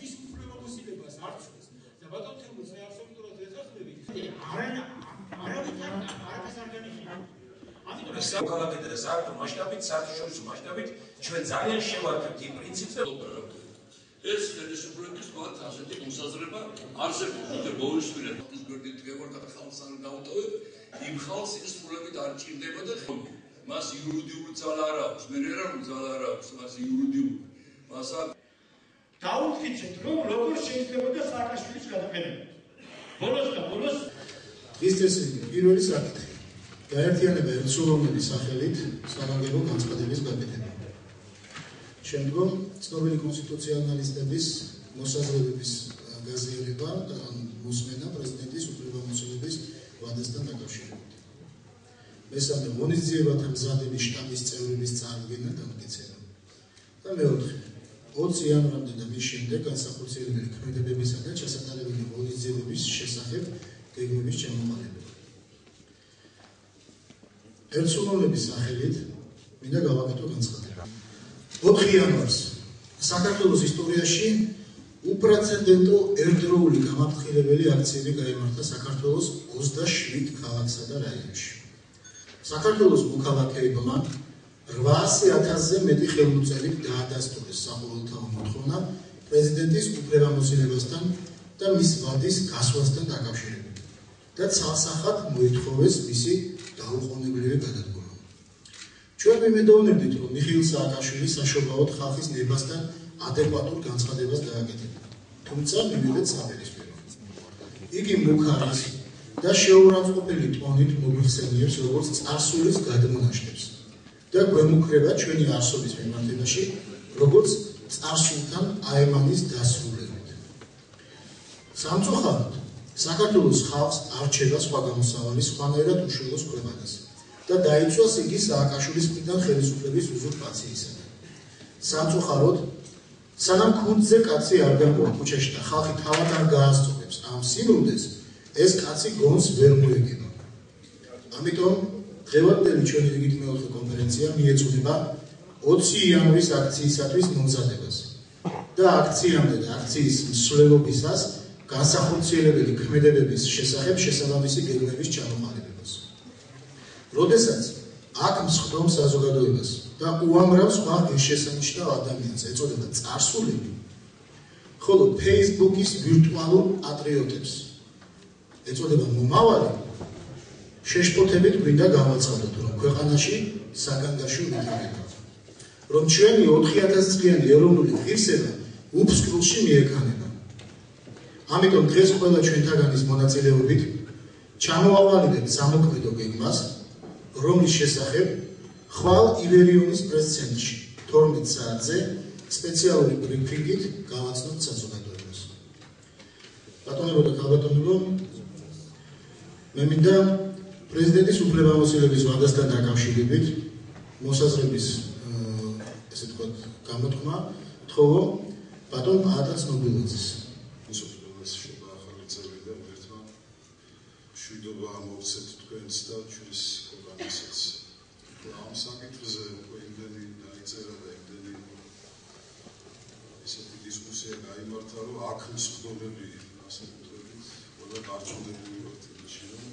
მის უფლებამოსილებას არ ცვლის. და ბატონ თემურს მე აბსოლუტურად ეხსნები. არაფერს არ განიხილავ. სამოქალაქეთა და საერთო მასშტაბით, საერთაშორისო მასშტაბით ჩვენ ძალიან შევარდებთ იმ პრინციპს, ეს ხელისუფლების მათ ასეთი მოსაზრება არსებობს. თუმცა მოვისმინეთ ის გვერდით გევარდა ხალხს არ დაუტოვებ, იმ ხალხს ის სრულებით არ ჭირდება და მას იურიდიული ძალა არ აქვს, მენერალური ძალა არ აქვს, მას იურიდიული. მას დაუხიცეთ, რომ როგორ შეიძლებოდა სააკაშვილის გადაყენება. ბოლოს და ბოლოს ის წესრიგი პირველი საკითხი. გაერთიანება ერთსულოვნების სახელით სამაგერო განცხადების გაკეთება. შემდგომ ცნობილი კონსტიტუციონალისტების მოსაზრებების გაზიარება და მოსმენა პრეზიდენტის უფლებამოსილების ვადასთან დაკავშირებით. მესამე, ღონისძიებათა მზადების შტაბის წევრების წარდგენა და მტკიცება. და მეოთხე, 20 იანვრამდე და მის შემდეგ განსახორციელებელი ქმედებებისა და ჩასატარებელი ღონისძიებების შესახებ გეგმების ჩამოყალიბება. ერთსულოვნების სახელით მინდა გავაკეთო განცხადება. 4 იანვარს საქართველოს ისტორიაში უპრეცედენტო ერთდროული გამაფრთხილებელი აქციები გაიმართა საქართველოს 27 ქალაქსა და რაიონში. საქართველოს მოქალაქეებმა 800,000-ზე მეტი ხელმოწერით დაადასტურეს საყოველთაო მოთხოვნა პრეზიდენტის უფლებამოსილებასთან და მის ვადის გასვლასთან დაკავშირებით და ცალსახად მოითხოვეს მისი დაუყოვნებლივი გადადგომა. ჩვენ მიმედოვნებდით, რომ მიხეილ სააკაშვილი საშობაოდ ხალხის ნებასთან ადეკვატურ განცხადებას გააკეთა. თუმცა მივიღეთ საპირისპირო. იგი მუქარის და შეურაცხყოფილი ტონით მოგვიხსენიებს, როგორც წარსულის გადმონაშთებს და გვემუქრება ჩვენი არსობის მიმართებაში, როგორც წარსულთან აემანის დასრულებით. სამწუხაროდ, საქართველოს ხალხს არჩევა სხვა გამოსავალი სხვანაირად უშველოს კვებადეს და დაიცვას იგი სააკაშვილის მხრიდან ხელისუფლების უზურპაციისაგან. სამწუხაროდ, სანამ ქუნძზე კაცი არ გამყვა ქუჩაში და ხალხი თავად არ გაასწორებს ამ სიმრუდეს, ეს კაცი გონს ვერ მოეგება. ამიტომ დღევანდელი ჩვენი რიგით მეოთხე კონფერენცია მიეწოდება 20 იანვრის აქციისათვის მომზადებას და აქციამდე და აქციის მსვლელობისას განსახორციელებელი ქმედებების შესახებ შესაბამისი გეგმების ჩამოყალიბებას. როდესაც აქ მსხდომ საზოგადოებას და უამრავ სხვა ღირსშესანიშნავ ადამიანს ეწოდება წარსულები, ხოლო Facebook-ის ვირტუალურ პატრიოტებს ეწოდება მომავალი, შეშფოთებით გვინდა გავაცადოთ, რომ ქვეყანაში საგანგაშო ვითარება, რომ ჩვენი 4000 წლიანი ეროვნული ღირსება უფსკრულში მიექანება. ამიტომ დღეს ყველა ჩვენთაგანის მონაწილეობით ჩამოვავალებთ სამოქმედო გეგმას, რომლის შესახებ ხვალ ივერიონის პრეს-ცენტრში 12 საათზე სპეციალური ბრიფინგით გავაცნობთ საზოგადოებას. ბატონებო და ქალბატონებო, მე მინდა პრეზიდენტის უფლებამოსილების ვადასთან დაკავშირებით მოსაზრების ესე ვთქვათ გამოთქმა თხოვო ბატონ ატა ცნობილაძეს. მშვიდობა ამოვცეთ თქვენს და ჩვენს ქვეყანასაც. ამ საკითხზე უკვე იმდენი დაიწერა და იმდენი ესეთი დისკუსია გაიმართა, რომ აქ მსხდომები განსაკუთრებით ყველა გარჩევებული ვართ იმაში, რომ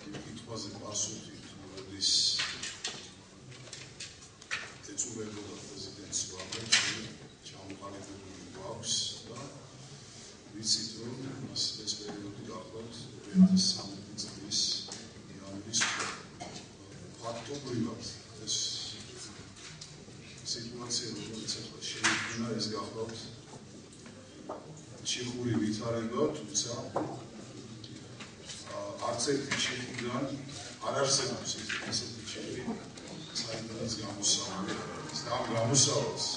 იმ კითხვაზე პასუხი მოდის ეწურებოდა პრეზიდენტს ვაბენ ჩამოყალიბებული გვაქვს და ვიცით, რომ ეს პერიოდი გახლავთ 2013 წლის იანვრის ფაქტობრივად ეს სიტუაცია, რომელიც ახლა შეიქმნა, ეს გახლავთ ჩიხური ვითარება, თუმცა არც ერთი ჩიხიდან არ არსებობს ესეთი ჩიხი, საიდანაც გამოსავალი. ამ გამოსავალს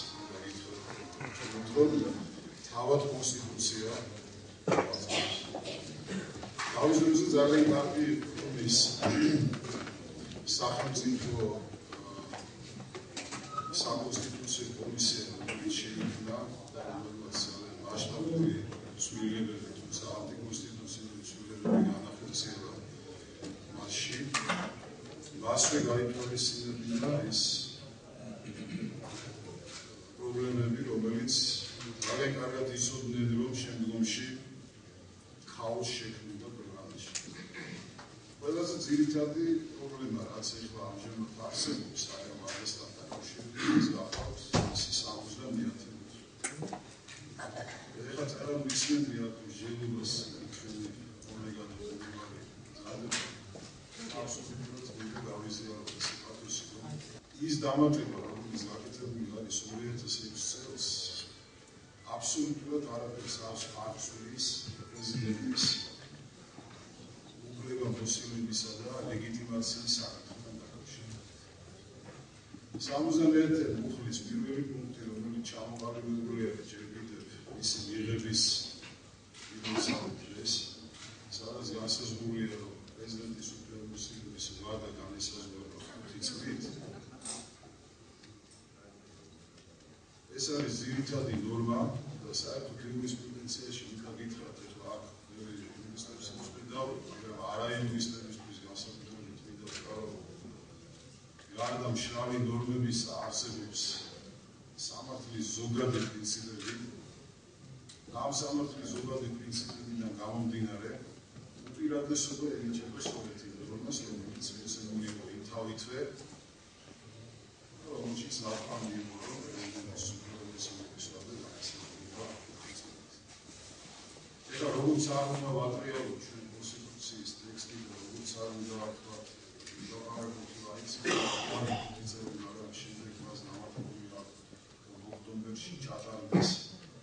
თავად კონსტიტუცია თავის დროზე ძალიან კარგი ის სახელმწიფო საკონსტიტუციო კომისია, რომელიც შეიქმნა და რომელმაც ძალიან მასშტაბური ცვლილებები, თუმცა ანტიკონსტიტუციური ცვლილებები განახორციელა მასში. მასვე გაითვალისწინებინა ის პრობლემები, რომელიც ძალიან კარგად იცოდნენ, რომ შემდგომში ქაოსი შექმნება ქვეყანაში. ყველაზე ძირითადი პრობლემა, რაც ეხლა ამჟამად არსებობს, აი ამ ამასთან დაკავშირებით, გახავთ ისი 70-იანი. ეხლა წერა მისმენდი აქ ჟელობას ჩვენი კოლეგად ვიყავი. ის დამატება, რომელიც გაკეთებული არის 2006 წელს, აბსოლუტურად არაფერს არ ახსოვს პრეზიდენტის უფლებამოსილებისა და ლეგიტიმაციის საკითხთან დაკავშირებით. 71 მუხლის პირველი პუნქტი, რომელიც ჩამოყალიბებულია ჯერ კიდევ მისი მიღების ინიციატივას, სადაც განსაზღვრულია, რომ პრეზიდენტის უფლებამოსილების ვადა განისაზღვრება 5 წლით. ეს არის ძირითადი ნორმა და საერთოდ იურისპრუდენციაში მიგითხრათ ეხლა აქ იურისტებს ვსწავლობ, მაგრამ არა იურისტებისთვის განსაკუთრებით მინდა ვთქვა, გარდა მშრალი ნორმების არსებობს სამართლის ზოგადი პრინციპები. ამ სამართლის ზოგადი პრინციპებიდან გამომდინარე, უპირატესობა ენიჭება სოვიეტი ნორმას, რომელიც მოცემული იყო იმ თავითვე, რომელშიც ნათქვამი იყო, რომ პრეზიდენტის ეხლა როგორც არ უნდა ვატრიალოთ ჩვენ კონსტიტუციის ტექსტი და როგორც არ უნდა ვთქვათ მაგრამ შემდეგ მას დამატებული აქვს ოქტომბერში ჩატარდეს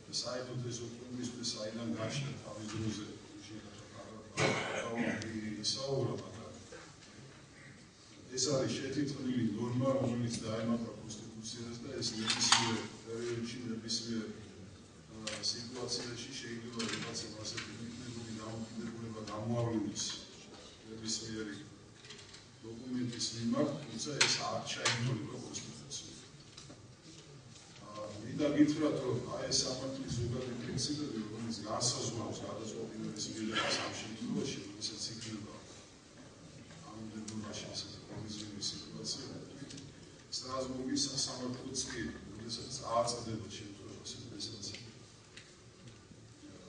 და საერთოდ ეს ოქტომბრის საიდან გაჩნდა თავის დროზე ისაუბრება ეს არის შეთითქმული ნორმა, რომელიც დაემატა კონსტიტუციას და ეს ნებისმიერ პერიოდში ნებისმიერ სიტუაციაში შეიძლება რაღაცა ასეთი მიღებული დამოკიდებულება გამოავლინოს ნებისმიერი დოკუმენტის მიმართ, თუმცა ეს არ ჩაითვალა კონსტიტუციით. მინდა გითხრათ, რომ აი ეს სამართლის ზოგადი პრინციპები, რომელიც განსაზღვრავს გადაწყვეტილების მიღებას ამ შემთხვევაში, როდესაც იქნება ამდენობაში ასეთი კრიზისული სიტუაცია, სტრასბურგის სასამართლო წილი, როდესაც წააწდება შემთხვევას, როდესაც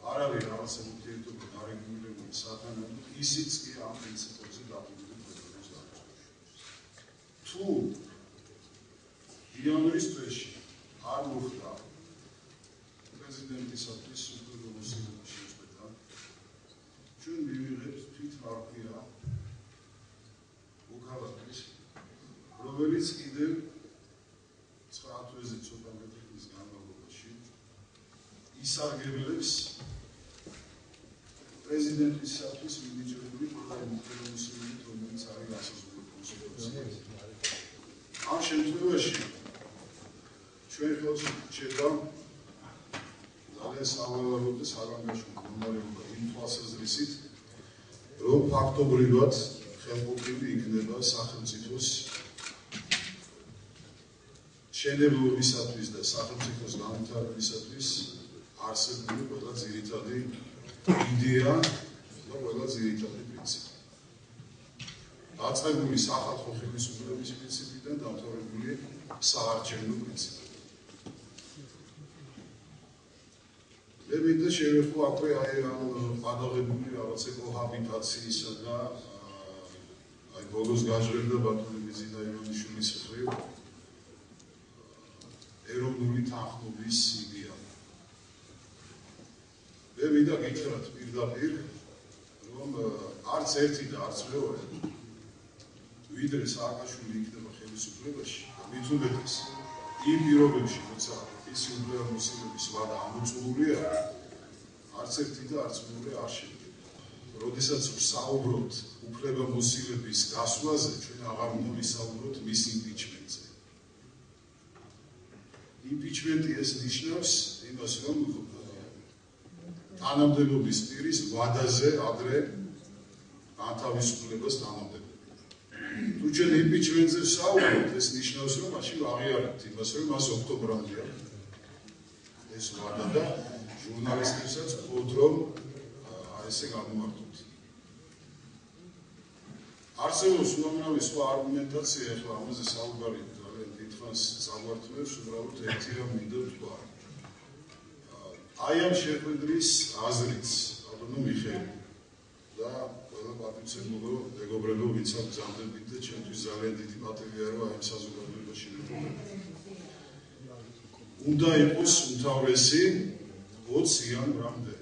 არ არის რაღაცა ურთიერთობა გარეგულირებული სათანადო, ისიც კი ამ პრინციპებზე დაფუძნებული პრობლემის დაკავშირებით. თუ იანვრის თვეში არ მოხდა პრეზიდენტისათვის უფლებამოსილების შეწყვეტა, ჩვენ მივიღებთ თვითმარქვია მოქალაქის, რომელიც კიდევ 9 თვეზე ცოტა მეტი ხნის განმავლობაში ისარგებლებს პრეზიდენტისათვის მინიჭებული უფლებამოსილებით, რომელიც არის განსაზღვრული კონსტიტუციით. ამ შემთხვევაში ჩვენ ხელს შეჭრა ძალიან სავალალო და საგანგაშო მდგომარეობა იმ თვალსაზრისით, რომ ფაქტობრივად ხელყოფილი იქნება სახელმწიფოს მშენებლობისათვის და სახელმწიფოს განვითარებისათვის არსებული ყველა ძირითადი იდეა და ყველა ძირითადი პრინციპი. დაწყებული სახალხო ხელისუფლების პრინციპიდან დამთავრებული საარჩევნო პრინციპი. მე მინდა შევეხო აქვე აი ამ პადაღებული რაღაცა კოჰაბიტაციისა და აი ბოლოს გაჟღერდა ბატონი მიზინა ივანიშვილის მხრივ ეროვნული თანხმობის იდეა. მე მინდა გითხრათ პირდაპირ, რომ არც ერთი და არც მეორე ვიდრე სააკაშვილი იქნება ხელისუფლებაში, მით უმეტეს იმ პირობებში, როცა ის უფლებამოსილების ვადა ამოწურულია, არც ერთი და არც მეორე არ შედგება. როდესაც ვსაუბრობთ უფლებამოსილების გასვლაზე, ჩვენ აღარ უნდა ვისაუბროთ მის იმპიჩმენტზე. იმპიჩმენტი ეს ნიშნავს იმას, რომ თანამდებობის პირის ვადაზე ადრე განთავისუფლებას თანამდებობა. თუ ჩვენ იმპიჩმენტზე ვსაუბრობთ, ეს ნიშნავს, რომ მაშინ აღიარებთ იმას, რომ მას ოქტომბრამდე ეს ვადა და ჟურნალისტებსაც ვთქვათ, რომ ესე გამომართოთ. არსებობს უამრავი სხვა არგუმენტაცია, ეხლა ამაზე საუბარი ძალიან დიდხანს წაგვართმევს, უბრალოდ ერთი რამ მინდა ვთქვა. აი ამ შეხვედრის აზრიც ალბათ მიხელი და ყველა პატივცემულო მეგობრებო, ვინც ამ გზამდებით და ჩემთვის ძალიან დიდი პატივია, რომ აი ამ საზოგადოებაში უნდა იყოს უმთავრესი 20 იანვრამდე.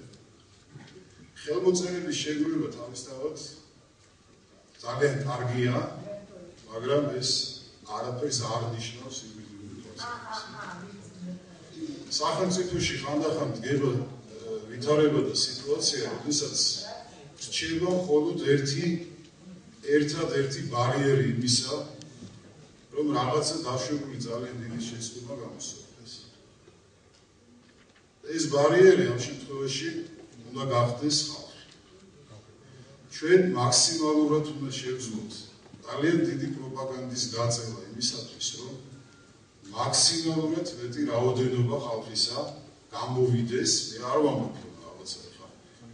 ხელმოწერების შეგროვება თავისთავად ძალიან კარგია, მაგრამ ეს არაფერს არ ნიშნავს ინდივიდუალური თვალსაზრისით. სახელმწიფოში ხანდახან დგება ვითარება და სიტუაცია, როდესაც რჩება მხოლოდ ერთადერთი ბარიერი იმისა, რომ რაღაცა დაშვებული ძალიან დიდი შეცდომა გამოსცეს. ეს ბარიერი ამ შემთხვევაში უნდა გახდეს ხალხი. ჩვენ მაქსიმალურად უნდა შევძლოთ ძალიან დიდი პროპაგანდის გაწევა იმისათვის, რომ მაქსიმალურად მეტი რაოდენობა ხალხისა გამოვიდეს. მე არ ვამბობ, რომ რაღაცა ხა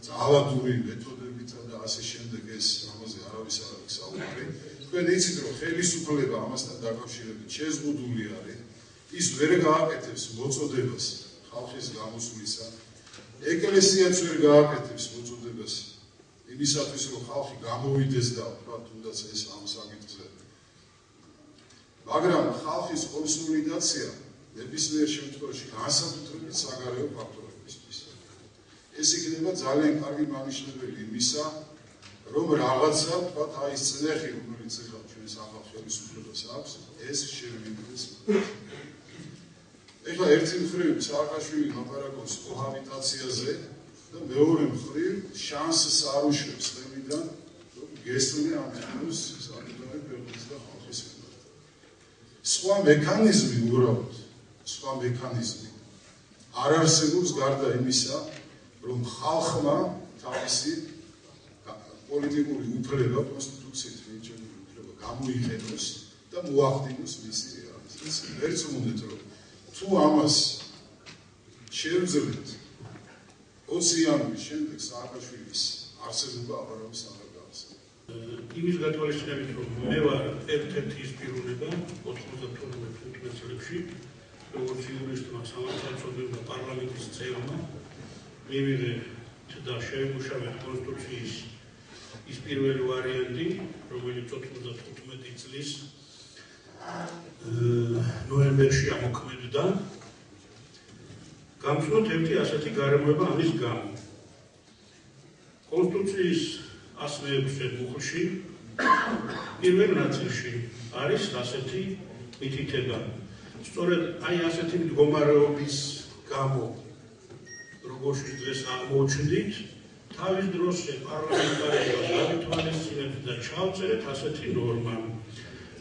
ძალადური მეთოდებითა და ასე შემდეგ ეს ამაზე არავის არ აქვს საუბარი. თქვენ იცით, რომ ხელისუფლება ამასთან დაკავშირებით შეზღუდული არის. ის ვერ გააკეთებს მოწოდებას ხალხის გამოსვლისა. ეკლესიაც ვერ გააკეთებს მოწოდებას იმისათვის, რომ ხალხი გამოვიდეს და ვთქვათ, თუნდაც ეს ამ საკითხზე. მაგრამ ხალხის კონსოლიდაცია ნებისმიერ შემთხვევაში განსაკუთრებით საგარეო ფაქტორებისთვის. ეს იქნება ძალიან კარგი მანიშნებელი იმისა, რომ რაღაცა, ვთქვათ, აი ეს წნეხი, რომელიც ახლა ჩვენ სახალხო ხელისუფლებას აქვს, ეს შევიდეს. ეხლა ერთი მხრივ სააკაშვილი ლაპარაკობს კოჰაბიტაციაზე და მეორე მხრივ შანსს არ უშვებს ხელიდან, რომ გესწრია ამ თემას საკუთარი ქვეყნის და ხალხის მიმართ. სხვა მექანიზმი უბრალოდ, სხვა მექანიზმი არ არსებობს გარდა იმისა, რომ ხალხმა თავისი პოლიტიკური უფლება, კონსტიტუციით მიენიჭებული უფლება გამოიყენოს და მოახდინოს მისი რეალიზაცია. ვერც უნდათ, რომ თუ ამას შევძლებთ 20 იანვრის შემდეგ სააკაშვილის არსებობა აბარავის აღარ გავხსენებ. იმის გათვალისწინებით, რომ მე ვარ ერთ-ერთი ის პიროვნება 92-15 წლებში, როგორც იურისტმა სამართალწოდებმა პარლამენტის წევრმა მივიღე და შევიმუშავე კონსტიტუციის ის პირველი ვარიანტი, რომელიც 95 წლის ნოემბერში ამოქმედდა. გამწვდოთ ერთი ასეთი გარემოება ამის გამო. კონსტიტუციის 106 მუხლში პირველ ნაწილში არის ასეთი მითითება. სწორედ აი ასეთი მდგომარეობის გამო, როგორც დღეს აღმოჩნდით, თავის დროზე პარლამენტარებმა გავითვალისწინეთ და ჩავწერეთ ასეთი ნორმა,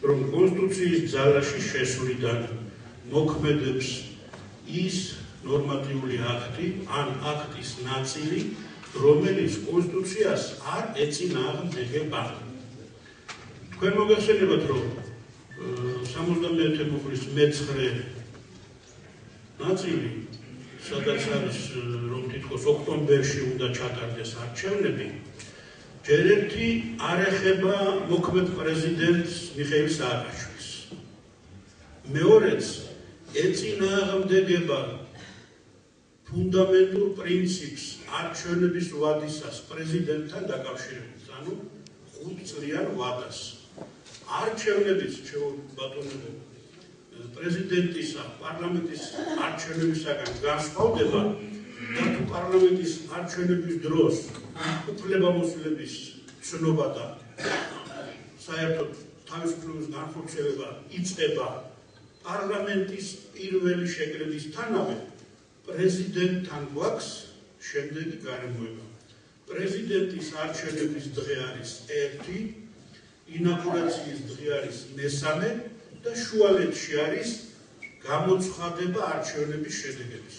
რომ კონსტიტუციის ძალაში შესვლიდან მოქმედებს ის ნორმატიული აქტი ან აქტის ნაწილი, რომელიც კონსტიტუციას არ ეწინააღმდეგება. თქვენ მოგეხსენებათ, რომ 71 მუხლის მე-9 ნაწილი, სადაც არის, რომ თითქოს ოქტომბერში უნდა ჩატარდეს არჩევნები, ჯერ ერთი არ ეხება მოქმედ პრეზიდენტს მიხეილ სააკაშვილს. მეორეც ეწინააღმდეგება ფუნდამენტურ პრინციპს არჩევნების ვადისას პრეზიდენტთან დაკავშირებით, ანუ 5 წლიან ვადას. არჩევნების ბატონებო პრეზიდენტისა პარლამენტის არჩევნებისაგან განსხვავდება და თუ პარლამენტის არჩევნების დროს უფლებამოსილების ცნობა და საერთოდ თავისუფლების განხორციელება იწყება პარლამენტის პირველი შეკრებისთანავე, პრეზიდენტთან გვაქვს შემდეგი გარემოება. პრეზიდენტის არჩევნების დღე არის 1, ინაუგურაციის დღე არის 3 და შუალედში არის გამოცხადება არჩევნების შედეგების.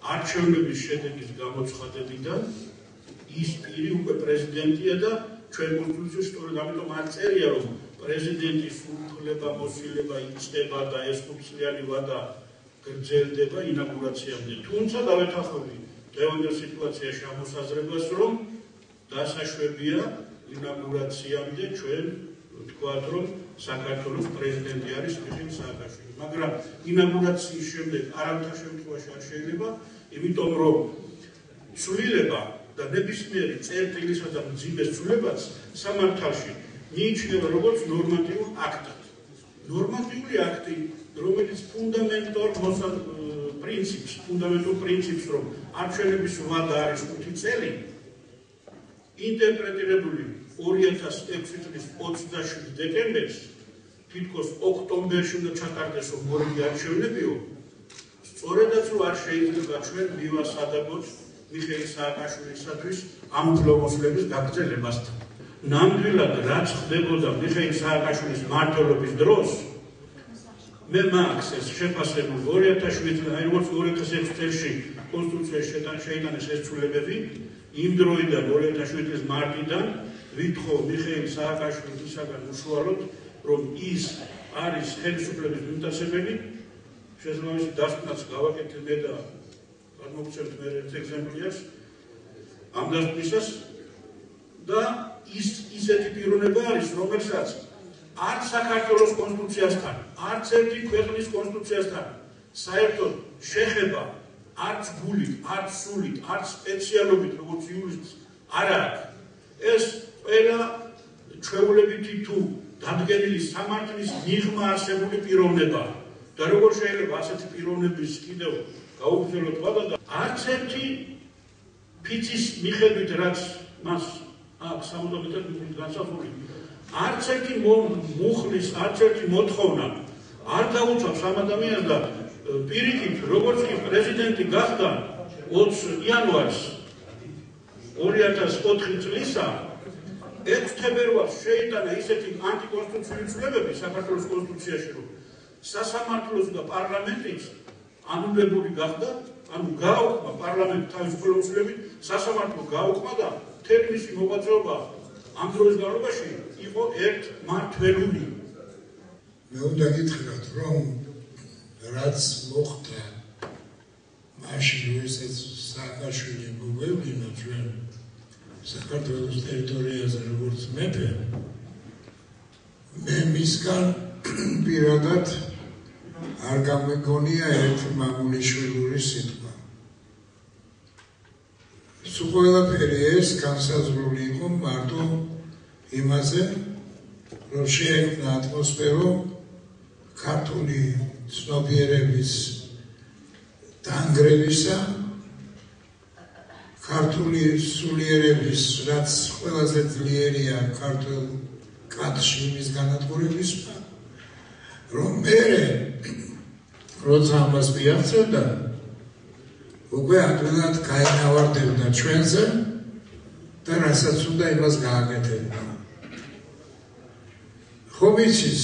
არჩევნების შედეგის გამოცხადებიდან ის პირი უკვე პრეზიდენტია და ჩვენ კონსტიტუციაში სწორედ ამიტომ არ წერია, რომ პრეზიდენტის უფლებამოსილება იწყება და ეს 5 წლიანი ვადა გრძელდება ინაუგურაციამდე. თუმცა დავეთანხმები დღევანდელ სიტუაციაში ამოსაზრებას, რომ დასაშვებია ინაუგურაციამდე ჩვენ ვთქვათ, რომ საქართველოს პრეზიდენტი არის მიხეილ სააკაშვილი. მაგრამ ინაუგურაციის შემდეგ არავითარ შემთხვევაში არ შეიძლება იმიტომ რომ ცვლილება და ნებისმიერი წერტილისა და მძიმე ცვლილებაც სამართალში მიიჩნევა როგორც ნორმატიულ აქტად. ნორმატიული აქტი, რომელიც ფუნდამენტურ პრინციპს, რომ არჩევნების ვადა არის 5 წელი, ინტერპრეტირებული 2006 წლის 27 დეკემბერს, თითქოს ოქტომბერში უნდა ჩატარდეს მორიგი არჩევნებიო, სწორედაც რომ არ შეიძლება ჩვენ მივასადაბოთ მიხეილ სააკაშვილისათვის ამ უფლებების გაგრძელებასთან. ნამდვილად რაც ხდებოდა მიხეილ სააკაშვილის მმართველობის დროს, მე მაქვს ეს შეფასებული 2006 წელში კონსტიტუციაში შეიტანეს ეს ცვლილებები, იმ დროიდან 2007 წლის მარტიდან ვითხოვ მიხეილ სააკაშვილისაგან უშუალოდ, რომ ის არის ხელისუფლების მიმტაცებელი, შესაბამისი დასკვნაც გავაკეთე მე და გამოვცემთ მე ერთ ეგზემპლიარს ამ დასკვნისას და ისეთი პიროვნება არის, რომელსაც არც საქართველოს კონსტიტუციასთან, არც ერთი ქვეყნის კონსტიტუციასთან საერთოდ შეხება არც გულით, არც სულით, არც სპეციალობით, როგორც იურისტს არ აქვს. ეს ყველა ჩვეულებითი თუ დადგენილი სამართლის მიღმა არსებული პიროვნება და როგორ შეიძლება ასეთი პიროვნების კიდევ გაუგრძელოთ ვადა და არც ერთი ფიცის მიხედვით, რაც მას აქვს 70 მეტრი განსახურული, არც ერთი მუხლის, არც ერთი მოთხოვნა არ დაუწევს ამ ადამიანს და პირიქით, როგორც კი პრეზიდენტი გახდა 20 იანვარს 2004 წლისა 6 თებერვალს შეიტანა ისეთი ანტიკონსტიტუციური ცვლილებები საქართველოს კონსტიტუციაში, რომ სასამართლოს და პარლამენტის ანულებული გახდა, ანუ გააუქმა პარლამენტი თავის ხელისუფლებით, სასამართლო გააუქმა და მთელი მისი მოღვაწეობა ამ დროის განმავლობაში იყო ერთმართველური. მე უნდა გითხრათ, რომ რაც მოხდა მაშინ, როდესაც სააკაშვილი მოგვევლინა ჩვენ საქართველოს ტერიტორიაზე როგორც მეფე, მე მისგან პირადად არ გამეგონია ერთი მამულიშვილური სიტყვა. სულ ყველაფერი ეს განსაზღვრული იყო მარტო იმაზე, რომ შეექმნა ატმოსფერო ქართული ცნობიერების დანგრევისა, ქართული სულიერების, რაც ყველაზე ძლიერია ქართულ კადრში იმის განადგურებისა, რომ მერე როცა ამას მიაღწევდა, უკვე ადვილად გაინავარდებდა ჩვენზე და რასაც უნდა იმას გააკეთებდა. ხომ იცის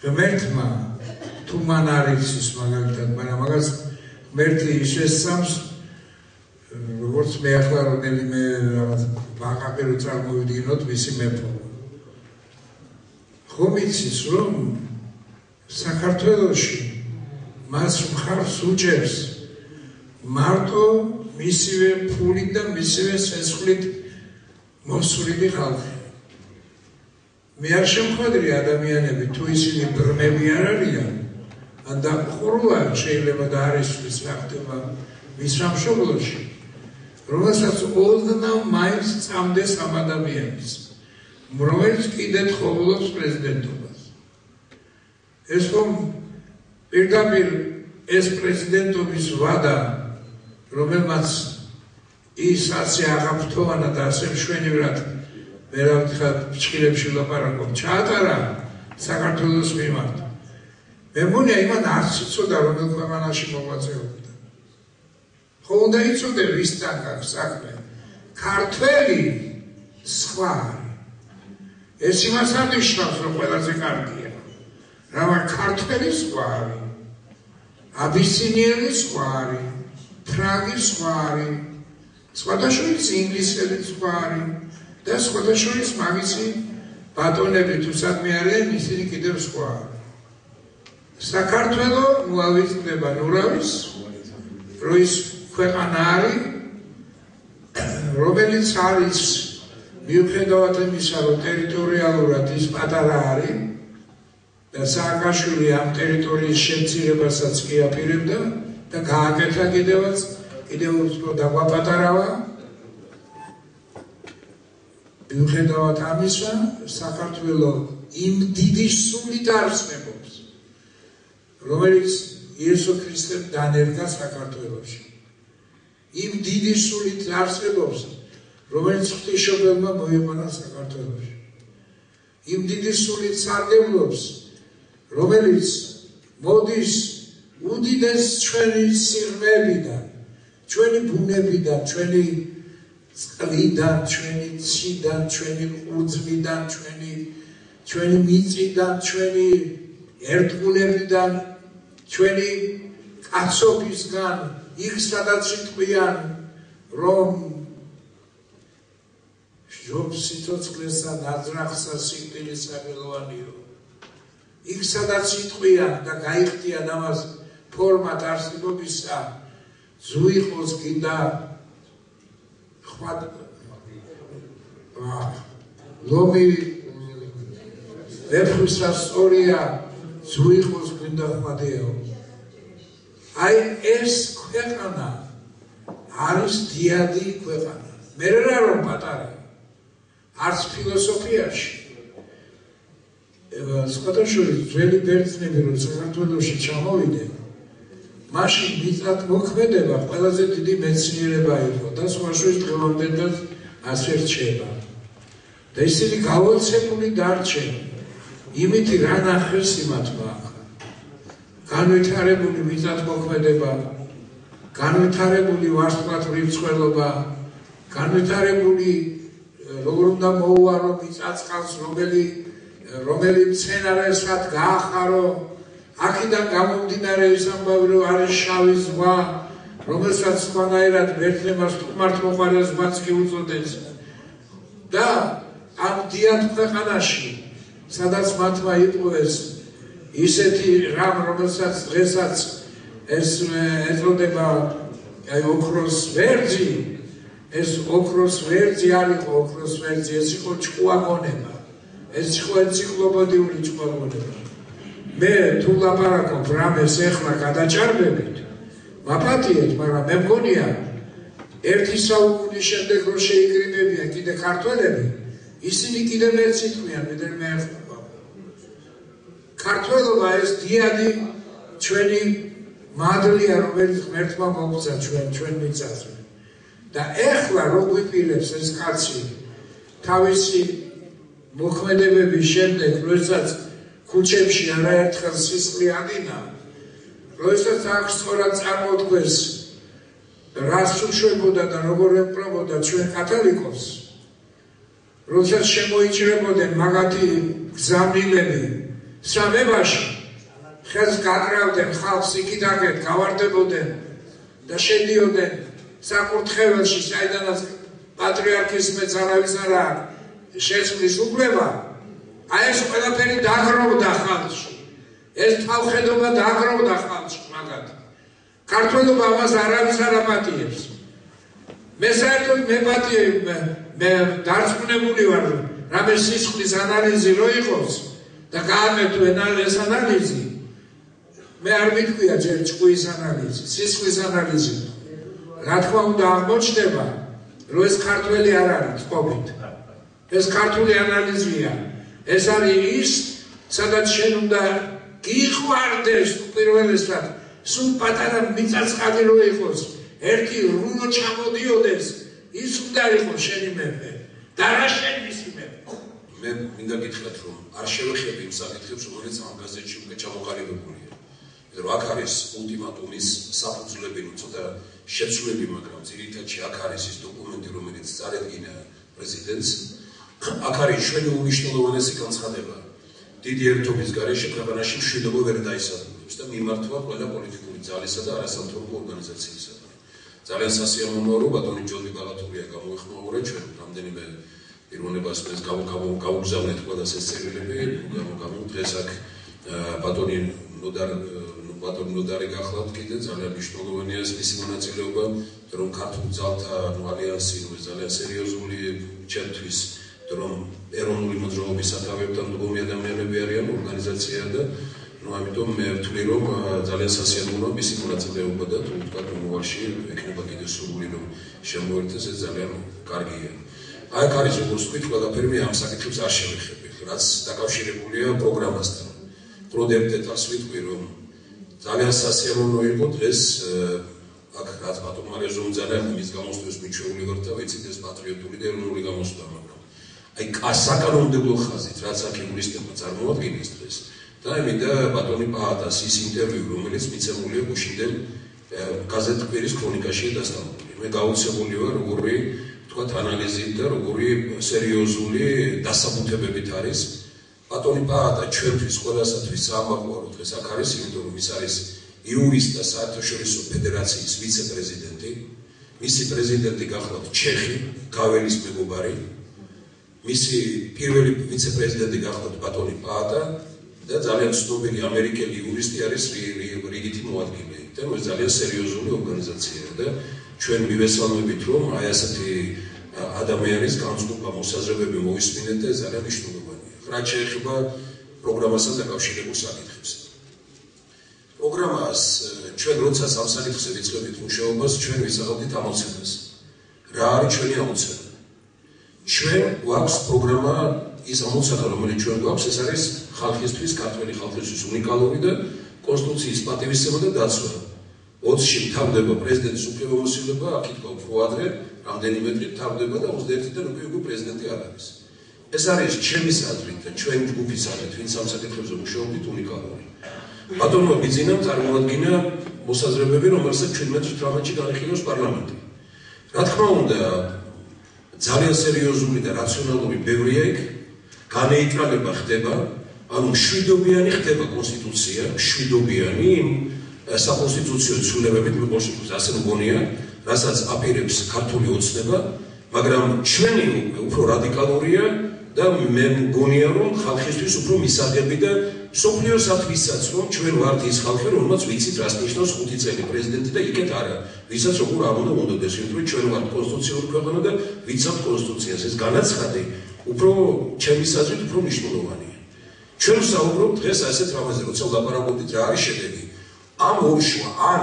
ღმერთმა თუ მან არ იცის მაგალითად, მაგრამ მაგას ღმერთი შესწამს, როგორც მე ახლა რომელიმე ვაყაყერო წარმოვიდგინოთ მისი მეფო. ხომ იცის რომ საქართველოში მას მხარს უჭერს მარტო მისივე ფულით და მისივე სესხლით მოსვლილი ხალხი. მე არ შემხვედრი ადამიანები თუ ისინი ბრმები არ არიან, ან დამყრუა შეიძლება და არის ის რა ხდება მის სამშობლოში, რომელსაც ოდნავ მაინც წამდეს ამ ადამიანის, რომელიც კიდე თხოვლობს პრეზიდენტობას. ეს ხომ პირდაპირ ეს პრეზიდენტობის ვადა, რომელმაც ის ასე აღაფრთოვანა და ასე მშვენივრად მე რა ვთქვა ფჩხილებში ვლაპარაკობ, ჩაატარა საქართველოს მიმართ. მე მგონია იმან არც იცოდა რომელ ქვეყანაში მოღვაწეობდა. ხო უნდა იცოდე ვისთან გაქვს საქმე. ქართველი სხვა არის. ეს იმას არ ნიშნავს, რომ ყველაზე კარგია. რამა ქართველი სხვა არის. აბისინიელი სხვა არის. ფრანგი სხვა არის. სხვადასხვა ინგლისელი სხვა არის. და სხვადასხვა მაგისი ბატონები თუ სადმე არიან, ისინი კიდევ სხვა. საქართველო მოავიწყდება ნურავის, რომ ის ქვეყანა არის, რომელიც არის მიუხედავად იმისა, რომ ტერიტორიალურად ის პატარა არის და სააკაშვილი ამ ტერიტორიის შემცირებასაც კი აპირებდა და გააკეთა კიდევაც კიდევ უფრო დაგვაპატარავა. მიუხედავად ამისა, საქართველოს იმ დიდი სულით არსებობს, რომელიც იესო ქრისტემ დანერგა საქართველოში. იმ დიდი სულით არსებობს, რომელიც ღვთისმშობელმა მოიყვანა საქართველოში. იმ დიდი სულით სარგებლობს, რომელიც მოდის უდიდეს ჩვენი სიღრმეებიდან, ჩვენი ბუნებიდან, ჩვენი წყლიდან, ჩვენი ციდან, ჩვენი ყურძნიდან, ჩვენი მიწიდან, ჩვენი ერთგულებიდან, ჩვენი კაცობისგან, იქ სადაც იტყვიან, რომ ჟობს სიცოცხლესა ნაძრახსა სიკვდილისა ხელოვანიო. იქ სადაც იტყვიან და გაიხდიან ამას ფორმად არსებობისა, ზუიყოს გინდა ლომი ვეფხვისა სწორია, ზუიყოს გინდა ხვადეო. აი ეს ქვეყანა არის დიადი ქვეყანა. მე რა რომ პატარა არც ფილოსოფიაში სხვადასხვა ძველი ბერძნები რომ საქართველოში ჩამოვიდნენ, მაშინ მიწათ მოქმედება ყველაზე დიდი მეცნიერება იყო და სხვა შორის დღევანდელსაც ასე რჩება. და ისინი გაოცებული დარჩენ იმით რა ნახეს იმათმა. განვითარებული მიწათ მოქმედება, განვითარებული ვარსკვლავური მცველობა, განვითარებული როგორ უნდა მოუარო მიწა-წყალს, რომელი მცენარესაც გაახარო, აქედან გამომდინარე ის ამბავი, რომ არის შავი ზღვა, რომელსაც სხვანაირად ბერძნებმა სტუმართმოყვარე ზღვაც კი უწოდეს. და ამ დიად ქვეყანაში, სადაც მათმა იპოვეს ისეთი რამ, რომელსაც დღესაც ეს ეწოდება ოქროს ვერძი, ეს ოქროს ვერძი არ იყო ოქროს ვერძი, ეს იყო ჭკუაგონება, ეს იყო ენციკლოპედიური ჭკუაგონება. მე თუ ლაპარაკობ რამეს ეხლა გადაჭარბებით, მაპატიეთ, მაგრამ მე მგონია ერთი საუკუნის შემდეგ რომ შეიკრიბებიან კიდე ქართველები, ისინი კიდე მეც იტყვიან, ვიდრე მე ახლა. ქართველობა ეს დიადი ჩვენი მადლია, რომელიც ღმერთმა მოგცა ჩვენ მიწაზე. და ეხლა რო გვიპილებს ეს კაცი თავისი მოქმედებების შემდეგ, როდესაც ქუჩებში არაერთხელ სისხლი ადინა, როდესაც აქ სწორად წარმოთქვეს რას უშვებოდა და როგორ ეპყრობოდა ჩვენ კათოლიკოს, როდესაც შემოიჭრებოდნენ მაგათი გზავნილები სამებაში, ხელს გაკრავდნენ ხალხს იქით-აქეთ, გავარდებოდნენ და შედიოდნენ საკურთხეველში, საიდანაც პატრიარქის მეც არავის არ აქვს შეცვლის უფლება. აი ეს ყველაფერი დაგროვდა ხალხში, ეს თავხედობა დაგროვდა ხალხში მაგათ. ქართველობა ამას არავის არ აპატიებს. მე საერთოდ მე დარწმუნებული ვარ, რამე სისხლის ანალიზი რო იყოს და გააკეთო ეს ანალიზი, მე არ მითქვია ჯერ ჭკუის ანალიზი, სისხლის ანალიზი. რა თქმა უნდა აღმოჩნდება, რომ ეს ქართველი არ არის ყოფით. ეს ქართული ანალიზია. ეს არის ის, სადაც შენ უნდა გიყვარდეს პირველესად, სულ პატარა მიწა-წყალი რო იყოს, ერთი რულო ჩამოდიოდეს, ის უნდა იყოს შენი მეფე და რა შენ მისი მეფე. მე მინდა გითხრათ, რომ არ შევეხები იმ საკითხებს, რომელიც ამ გაზეთში უკვე ჩამოყალიბებულია. რომ აქ არის ულტიმატუმის საფუძვლები, ცოტა შეცვლები, მაგრამ ძირითადში აქ არის ის დოკუმენტი, რომელიც წარედგინა პრეზიდენტს. აქ არის ჩვენი უმნიშვნელოვანესი განცხადება. დიდი ერთობის გარეშე ქვეყანაში მშვიდობა ვერ დაისადგურებს და მიმართვა ყველა პოლიტიკური ძალისა და არასამთავრობო ორგანიზაციისა. ძალიან სასიამოვნოა, რომ ბატონი ჯონი ბალათურია გამოეხმაურა ჩვენ რამდენიმე პიროვნებას ეს გავუგზავნეთ ყველა სეცერილები, დღეს აქ ბატონი ნოდარი გახლავთ კიდე ძალიან მნიშვნელოვანია მისი მონაწილეობა, რომ ქართულ ძალთა ალიანსი ძალიან სერიოზული ჩემთვის, რომ ეროვნული მოძრაობის სათავეებთან მდგომი ადამიანები არიან ორგანიზაცია და ამიტომ მე ვთვლი, რომ ძალიან სასიამოვნოა მისი მონაწილეობა და თუ ვთქვათ მომავალში ექნება კიდევ შემოერთეს, ეს ძალიან კარგია. აი აქ არის როგორც ვთქვით, ყველაფერი მე ამ საკითხებს არ შევეხები, რაც დაკავშირებულია პროგრამასთან. უბრალოდ ერთ დეტალს ვიტყვი, რომ ძალიან სასიამოვნო იყო დღეს აქ რაც ბატონმა რეზუმძანა მის გამოსვლას მიჩვეული ვარ და ვიცით ეს პატრიოტული და ეროვნული გამოსვლა, მაგრამ აი საკანონმდებლო ხაზით რაც აქ იურისტებმა წარმოადგენს დღეს და მინდა ბატონი პაატას ის ინტერვიუ, რომელიც მიცემულია გუშინდელ გაზეთ კვირის ქრონიკაშია დასტანებული. მე გაუცებული ვარ როგორი თქვათ ანალიზით და როგორი სერიოზული დასაბუთებებით არის ბატონი პაატა ჩვენთვის ყველასათვის საამაყუარო დღეს აქ არის, იმიტომ რომ ის არის იურისტთა საერთაშორისო ფედერაციის ვიცე-პრეზიდენტი, მისი პრეზიდენტი გახლავთ ჩეხი, გაველის მეგობარი, მისი პირველი ვიცე-პრეზიდენტი გახლავთ ბატონი პაატა და ძალიან ცნობილი ამერიკელი იურისტი არის რიგითი მოადგილე და ეს ძალიან სერიოზული ორგანიზაციაა და ჩვენ მივესალმებით რომ აი ასეთი ადამიანის განწყობა მოსაზრებები მოვისმინეთ და ძალიან მნიშვნელოვანია. რაც შეეხება პროგრამასთან დაკავშირებულ საკითხებს. პროგრამას ჩვენ როცა ამ საკითხზე ვიწყებთ მუშაობას, ჩვენ ვისახავთ ამოცანას. რა არის ჩვენი ამოცანა? ჩვენ გვაქვს პროგრამა, ის ამოცანა, რომელიც ჩვენ გვაქვს, ეს არის ხალხისთვის, ქართველი ხალხისთვის უნიკალური და კონსტიტუციის პატივისცემა და დაცვა. 20-ში მთავრდება პრეზიდენტის უფლებამოსილება, აქ თქვა უფრო ადრე, რამდენიმე დღით მთავრდება და 21-დან უკვე პრეზიდენტი არ არის. ეს არის ჩემის აზრით და ჩვენი ჯგუფის აზრით, ვინც ამ საკითხებზე მუშაობთ, უნიკალური. ბატონმა ბიძინამ წარმოადგინა მოსაზრებები, რომელსაც 17-18-ში განიხილავს პარლამენტი. რა თქმა უნდა, ძალიან სერიოზული და რაციონალური ბევრია იქ, განეიტრალება ხდება, ანუ მშვიდობიანი ხდება კონსტიტუცია, მშვიდობიანი საკონსტიტუციო ცვლილებებით მე კონსტიტუცია ასე მგონია, რასაც აპირებს ქართული ოცნება, მაგრამ ჩვენი უფრო რადიკალურია და მე მგონია რომ ხალხისთვის უფრო მისაღები და სოფლიოსათვისაც რომ ჩვენ ვართ ის ხალხი რომელმაც ვიცით რას ნიშნავს 5 წელი პრეზიდენტი და იქეთ არა ვისაც როგორ არ უნდა უნდოდეს იმიტომ რომ ჩვენ ვართ კონსტიტუციური ქვეყანა და ვიცავთ კონსტიტუციას ეს განაცხადი უფრო ჩემის აზრით უფრო მნიშვნელოვანია ჩვენ ვსაუბრობთ დღეს ასეთ რამაზე როცა ვლაპარაკობთ რა არის შედეგი ამ ორშვა ან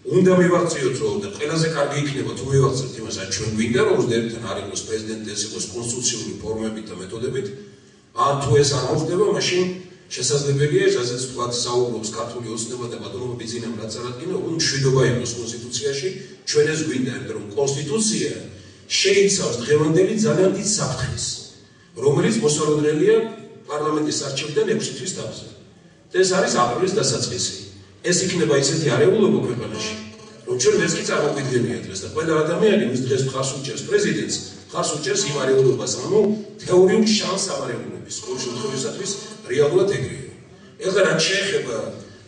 უნდა მივაღწიოთ რომ და ყველაზე კარგი იქნება თუ მივაღწევთ იმას რაც ჩვენ გვინდა რომ 21-დან არ იყოს პრეზიდენტი ეს იყოს კონსტიტუციური ფორმებით და მეთოდებით ან თუ ეს არ მოხდება მაშინ შესაძლებელია რასაც თქვა საუბრობს ქართული ოცნება და ბატონობა ბიძინამ რაც არადგინა უფრო მშვიდობა იყოს კონსტიტუციაში ჩვენ ეს გვინდა იმიტომ რომ კონსტიტუცია შეიცავს დღევანდელი ძალიან დიდ საფრთხეს რომელიც მოსალოდნელია პარლამენტის არჩევნიდან 6 თვის თავზე და ეს არის აპრილის დასაწყისი ეს იქნება ისეთი არეულობა ქვეყანაში, რომ ჩვენ ვერც კი წარმოგვიდგენია დღეს და ყველა ადამიანი, ვინც დღეს მხარს უჭერს პრეზიდენტს, მხარს უჭერს იმ არეულობას, ანუ თეორიულ შანსს ამ არეულობის, ყოველ შემთხვევაში რეალურად ეგრეა. ეხლა რაც შეეხება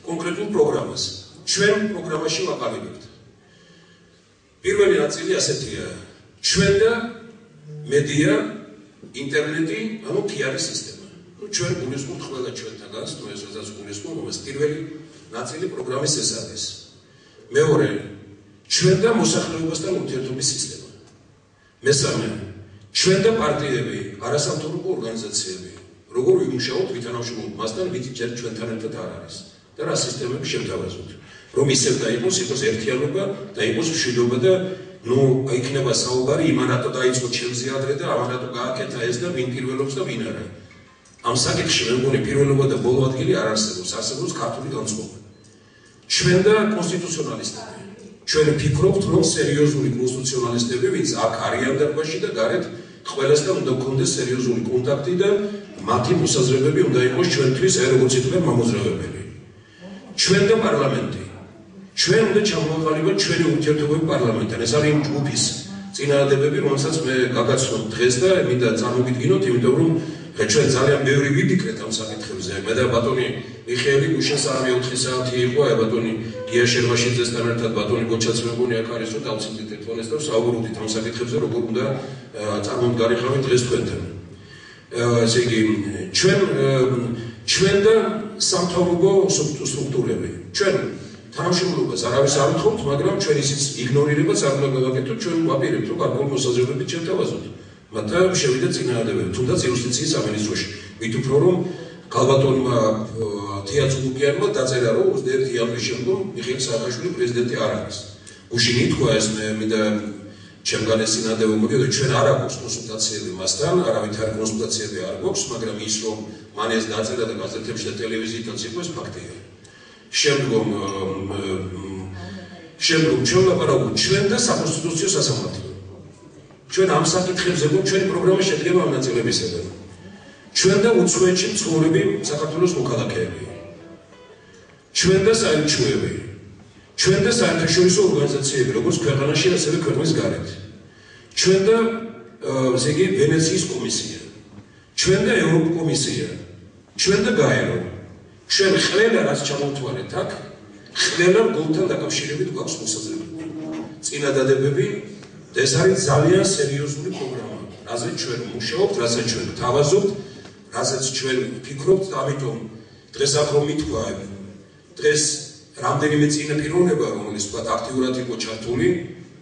კონკრეტულ პროგრამას, ჩვენ პროგრამაში ვაყალიბებთ. პირველი ნაწილი ასეთია, ჩვენ და მედია, ინტერნეტი, ანუ PR სისტემა. ჩვენ გულისხმობთ ყველა ჩვენთანაც, თუ ეს როდესაც გულისხმობ, ეს პირველი ნაწილი პროგრამის ეს არის. მეორე, ჩვენ და მოსახლეობასთან ურთიერთობის სისტემა. მესამე, ჩვენ და პარტიები, არასამთავრობო ორგანიზაციები, როგორ ვიმუშაოთ, ვითანამშრომლობთ მასთან, ვით ჯერ ჩვენთან ერთად არ არის და რა სისტემები შევთავაზოთ. რომ ისევ დაიყოს, იყოს ერთიანობა და იყოს მშვიდობა და ნუ იქნება საუბარი იმანატო დაიწყო ჩემზე ადრე და ამანატო გააკეთა ეს და ვინ პირველობს და ვინ არა. ამ საკითხში მე მგონი პირველობა და ბოლო ადგილი არ არსებობს, არსებობს ქართული განწყობა. ჩვენ და კონსტიტუციონალისტები. ჩვენ ვფიქრობთ, რომ სერიოზული კონსტიტუციონალისტები, ვინც აქ არიან დარბაზში და გარეთ, ყველასთან უნდა გქონდეს სერიოზული კონტაქტი და მათი მოსაზრებები უნდა იყოს ჩვენთვის, აი როგორც ითქვა, მამოძრავებელი. ჩვენ და პარლამენტი. ჩვენ უნდა ჩამოვაყალიბოთ ჩვენი ურთიერთობები პარლამენტთან. ეს არის იმ ჯგუფის წინააღმდეგები, რომელსაც მე გაგაცნობ დღეს და მინდა წარმოგიდგინოთ, იმიტომ რომ ჩვენ ძალიან ბევრი ვიფიქრეთ ამ საკითხებზე. მე და ბატონი მიხეილი გუშინ 3-4 საათი იყო, აი ბატონი გია შერვაშიძესთან ერთად ბატონი გოჩაც მე მგონი აქ არის, რომ დავცინდით ერთმანეთს და საუბრობდით ამ საკითხებზე, როგორ უნდა წარმომდგარიყავით დღეს თქვენთან. ესე იგი, ჩვენ და სამთავრობო სტრუქტურები. ჩვენ თანამშრომლობას არავის არ უთხოვთ, მაგრამ ჩვენ ისიც იგნორირებას არ უნდა გავაკეთოთ, ჩვენ ვაპირებთ, რომ გარკვეული მოსაზრებებით შევთავაზოთ. მაგრამ შევიდა წინააღმდეგები, თუნდაც იუსტიციის სამინისტროში. მით უფრო რომ ქალბატონმა თეატრულიანმა დაწერა, რომ 21 ივნისის შემდგომ მიხეილ სააკაშვილი პრეზიდენტი არ არის. გუშინ ითქვა ეს მე მინდა ჩემგან ეს წინადადება მოდიოდა, ჩვენ არ აქვს კონსულტაციები მასთან, არავითარი კონსულტაციები არ გვაქვს, მაგრამ ის რომ მან ეს დაწერა და გაზეთებში და ტელევიზიითაც იყო, ეს ფაქტია. შემდგომ ჩვენ ვლაპარაკობთ ჩვენ და საკონსტიტუციო სასამართლო. ჩვენ ამ საკითხებზე გვაქვს ჩვენი პროგრამა შედგება ამ ნაწილებისგან. ჩვენ და უცხოეთში მცხოვრები საქართველოს მოქალაქეები. ჩვენ და საელჩოები. ჩვენ და საერთაშორისო ორგანიზაციები, როგორც ქვეყანაში, ასევე ქვეყნის გარეთ. ჩვენ და ესე იგი ვენეციის კომისია. ჩვენ და ევროკომისია. ჩვენ და გაერო. ჩვენ ყველა რაც ჩამოვთვალეთ აქ, ყველა გულთან დაკავშირებით გვაქვს მოსაზრებები. წინადადებები და ეს არის ძალიან სერიოზული პროგრამა. რაზეც ჩვენ ვმუშაობთ, რასაც ჩვენ გვთავაზობთ, რასაც ჩვენ ვფიქრობთ, ამიტომ დღეს აქ რომ მითქვა, დღეს რამდენიმე წინაპიროვნება, რომელიც თქვა აქტიურად იყო ჩართული,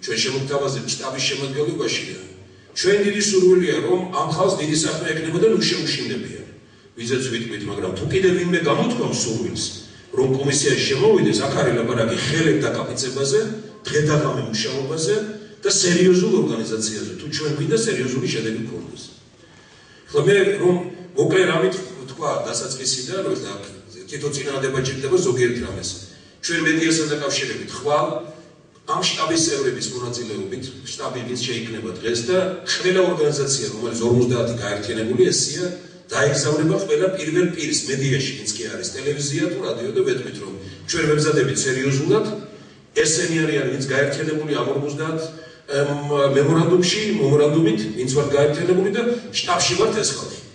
ჩვენ შემოგთავაზებთ შტაბის შემადგენლობაში და ჩვენ დიდი სურვილია, რომ ამ ხალხს დიდი საქმე ექნებოდა და შეუშინდებიან. ვიზეც ვიტყვით, მაგრამ თუ კიდევ ვინმე გამოთქვამს სურვილს, რომ კომისიაში შემოვიდეს, აქ არის ლაპარაკი ხელით დაკაპიცებაზე, დღე-დაღამე მუშაობაზე და სერიოზულ ორგანიზაციაზე, თუ ჩვენ გვინდა სერიოზული შედეგი გქონდეს. ხო მე რომ მოკლე რამით თქვა დასაწყისიდან, რომ თითო წინადადება ჭირდება ზოგიერთ რამეს. ჩვენ მედიასთან დაკავშირებით ხვალ ამ შტაბის წევრების მონაწილეობით, შტაბი ვინც შეიქმნება დღეს და ყველა ორგანიზაცია, რომელიც 50 გაერთიანებული ესია, დაეგზავნება ყველა პირველ პირს მედიაში, ვინც კი არის ტელევიზია თუ რადიო და ვეთქვით, რომ ჩვენ ვებზადებით სერიოზულად, ესენი არიან, ვინც გაერთიანებული ამ 50 მემორანდუმით, ვინც ვართ გაერთიანებული და შტაბში ვართ ეს ხალხი.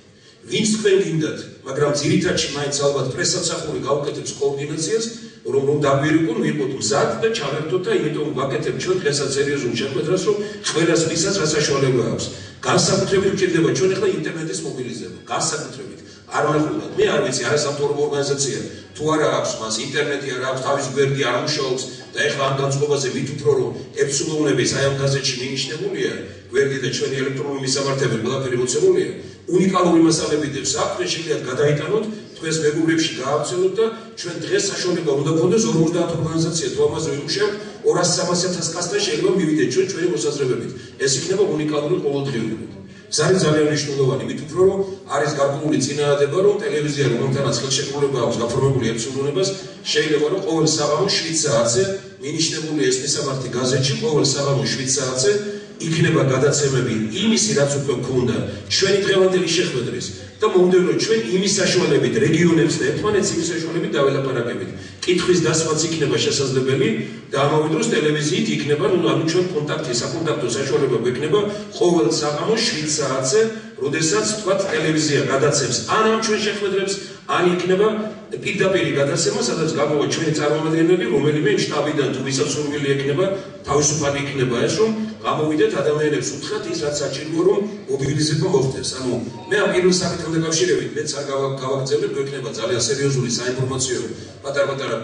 ვინც თქვენ გინდათ, მაგრამ ძირითადში მაინც ალბათ პრესსამსახური გაუკეთებს კოორდინაციას, რომ დაგვირიყვონ, ვიყოთ მზად და ჩავერთოთ და იმიტომ ვაკეთებ ჩვენ დღესაც სერიოზულ შეხვედრას, რომ ყველას ვისაც რა საშუალება აქვს. განსაკუთრებით გვჭირდება ჩვენ ახლა ინტერნეტის მობილიზება, განსაკუთრებით. არ ვნახულობთ, მე არ ვიცი, არასამთავრობო ორგანიზაცია, თუ არა აქვს მას ინტერნეტი, არ აქვს თავის გვერდი, არ მუშაობს და ეხლა ამ განწყობაზე მით უფრო რომ έψულოვნების აი ამ გაზეთში მინიშნებულია, გვერდი და ჩვენი ელექტრონული მისამართები ყველაფერი მოცემულია. უნიკალური მასალებიდებს აქვს, შეგვიძლიათ გადაიტანოთ, თქვენს მეგობრებში გაავრცელოთ და ჩვენ დღეს საშუალება უნდა გქონდეს 50 ორგანიზაცია თუ ამაზე ვიმუშავებთ 200-300 კაცთან შეიძლება მივიდეთ ჩვენ ჩვენი მოსაზრებებით. ეს იქნება უნიკალური ყოველდღიურობა. ეს არის ძალიან მნიშვნელოვანი, მით უფრო რომ არის გარკვეული წინადადება, რომ ტელევიზია რომელთანაც ხელშეკრულება აქვს გაფორმებული έψულონებას, შეიძლება რომ ყოველ საღამოს 7 საათზე მინიშნებული ეს მისამართი გაზეთში ყოველ საღამოს 7 საათზე იქნება გადაცემები იმისი, რაც უკვე გქონდა ჩვენი დღევანდელი შეხვედრის და მომდევნო ჩვენ იმის საშუალებით რეგიონებს და ერთმანეთს იმის საშუალებით დაველაპარაკებით. კითხვის დასმაც იქნება შესაძლებელი და ამავე დროს ტელევიზიით იქნება, ანუ ჩვენ კონტაქტი, საკონტაქტო საშუალება გვექნება ყოველ საღამოს 7 საათზე, როდესაც თქვა ტელევიზია გადაცემს ან ამ ჩვენ შეხვედრებს, ან იქნება პირდაპირი გადაცემა, სადაც გამოვა ჩვენი წარმომადგენლები, რომელიმე იმ შტაბიდან თუ ვისაც სურვილი ექნება, თავისუფალი იქნება ეს, რომ გამოვიდეთ ადამიანებს უთხრათ ის, რაც საჭიროა, რომ მობილიზება მოხდეს. ანუ მე ამ პირველ საკითხთან დაკავშირებით მეც არ გავაგრძელებ, გვექნება ძალიან სერიოზული საინფორმაციო პატარ-პატარა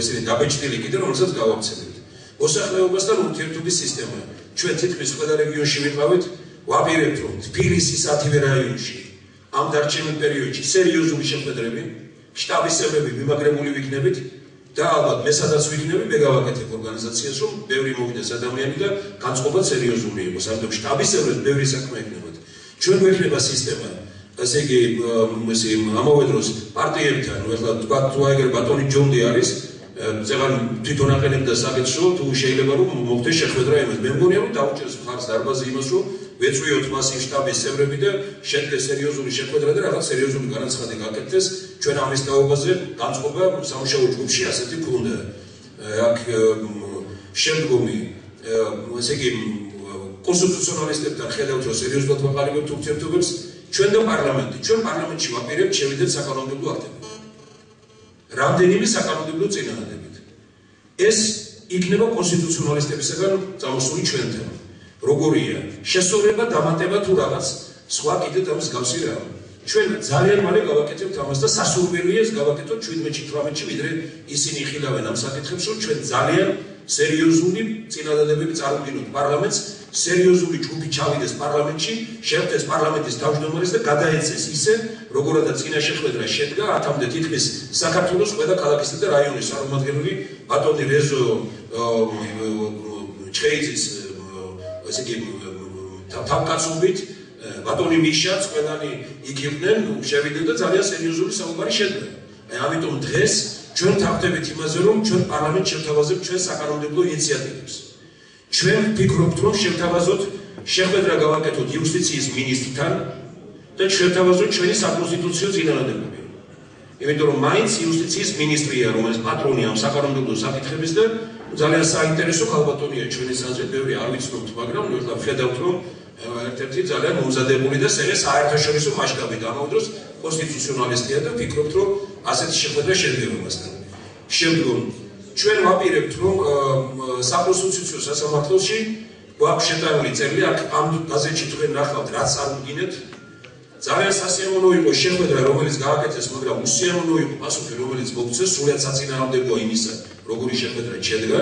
ესენი დაბეჭდილი კიდე, რომელსაც გავაგრძელებთ. მოსახლეობასთან ურთიერთობის სისტემა. ჩვენ თითქმის ყველა რეგიონში ვიყავით, ვაპირებთ, რომ თბილისის 10-ვე რაიონში ამ დარჩენილ პერიოდში სერიოზული შეხვედრები, შტაბის წევრები მიმაგრებული ვიქნებით და ალბათ მე სადაც ვიქნები, მე გავაკეთებ ორგანიზაციას, რომ ბევრი მოვიდეს ადამიანი და განწყობა სერიოზული იყოს. ამიტომ შტაბის წევრებს ბევრი საქმე ექნებათ. ჩვენ გვექნება სისტემა, ასე იგი ამავე დროს პარტიებთან, ეხლა თქვა თუ აიგერ ბატონი ჯონდი არის, წეგან თვითონ აყენებდა საკითხს, თუ შეიძლება რომ მოხდეს შეხვედრა იმას. მე მგონია რომ დაუჭერს მხარს დარბაზი იმას, რომ ვეწვიოთ მას იმ შტაბის წევრები და შედგეს სერიოზული შეხვედრა და რაღაც სერიოზული განაცხადი გაკეთდეს. ჩვენ ამის თაობაზე განწყობა სამუშაო ჯგუფში ასეთი ქონდა. აქ შემდგომი ესე იგი კონსტიტუციონალისტებთან ხედავთ, რომ სერიოზულად ვაყალიბებთ ურთიერთობებს. ჩვენ და პარლამენტი, ჩვენ პარლამენტში ვაპირებთ შევიდეთ საკანონმდებლო აქტები. რამდენიმე საკანონმდებლო წინადადებით. ეს იქნება კონსტიტუციონალისტებისგან წამოსული ჩვენთან. როგორია შესწორება დამატება თუ რაღაც სხვა კიდევ ამის გავსი რა. ჩვენ ძალიან მალე გავაკეთებთ ამას და სასურველია ეს გავაკეთოთ 17-18-ში, ვიდრე ისინი იხილავენ ამ საკითხებს, რომ ჩვენ ძალიან სერიოზული წინადადებები წარუდგინოთ პარლამენტს, სერიოზული ჯგუფი ჩავიდეს პარლამენტში, შეხვდეს პარლამენტის თავმჯდომარეს და გადაეცეს ისე, როგორადაც წინა შეხვედრა შედგა, ათამდე თითქმის საქართველოს ყველა ქალაქისა და რაიონის წარმომადგენელი ბატონი რეზო ჩხეიძის ესე იგი თავკაცობით ბატონი მიშაც ყველანი იქ იყვნენ, შევიდნენ და ძალიან სერიოზული საუბარი შედგა. ამიტომ დღეს ჩვენ თავდებით იმაზე, რომ ჩვენ პარლამენტს შევთავაზებთ ჩვენ საკანონმდებლო ინიციატივებს. ჩვენ ვფიქრობთ, რომ შევთავაზოთ შეხვედრა გავაკეთოთ იუსტიციის მინისტრთან და შევთავაზოთ ჩვენი საკონსტიტუციო წინადადებები. იმიტომ რომ მაინც იუსტიციის მინისტრია, რომელიც პატრონია ამ საკანონმდებლო საკითხების და ძალიან საინტერესო ხალბატონია ჩვენი საზრით, ბევრი არ ვიცნობთ, მაგრამ ნუ ახლა ვხედავთ, რომ ერთ-ერთი ძალიან მომზადებული და საერთაშორისო მასშტაბით ამავე დროს კონსტიტუციონალისტია და ვფიქრობთ, რომ ასეთი შეხვედრა შედგება მასთან. შემდგომ ჩვენ ვაპირებთ, რომ საკონსტიტუციო სასამართლოში გვაქვს შეტანილი წერილი, აქ ამ გაზეთში თქვენ ნახავთ, რაც წარუდგინეთ. ძალიან სასიამოვნო იყო შეხვედრა, რომელიც გააკეთეს, მაგრამ უსიამოვნო იყო პასუხი, რომელიც მოგცეს, სულად საწინააღმდეგოა იმისა, როგორი შეხვედრა შედგა.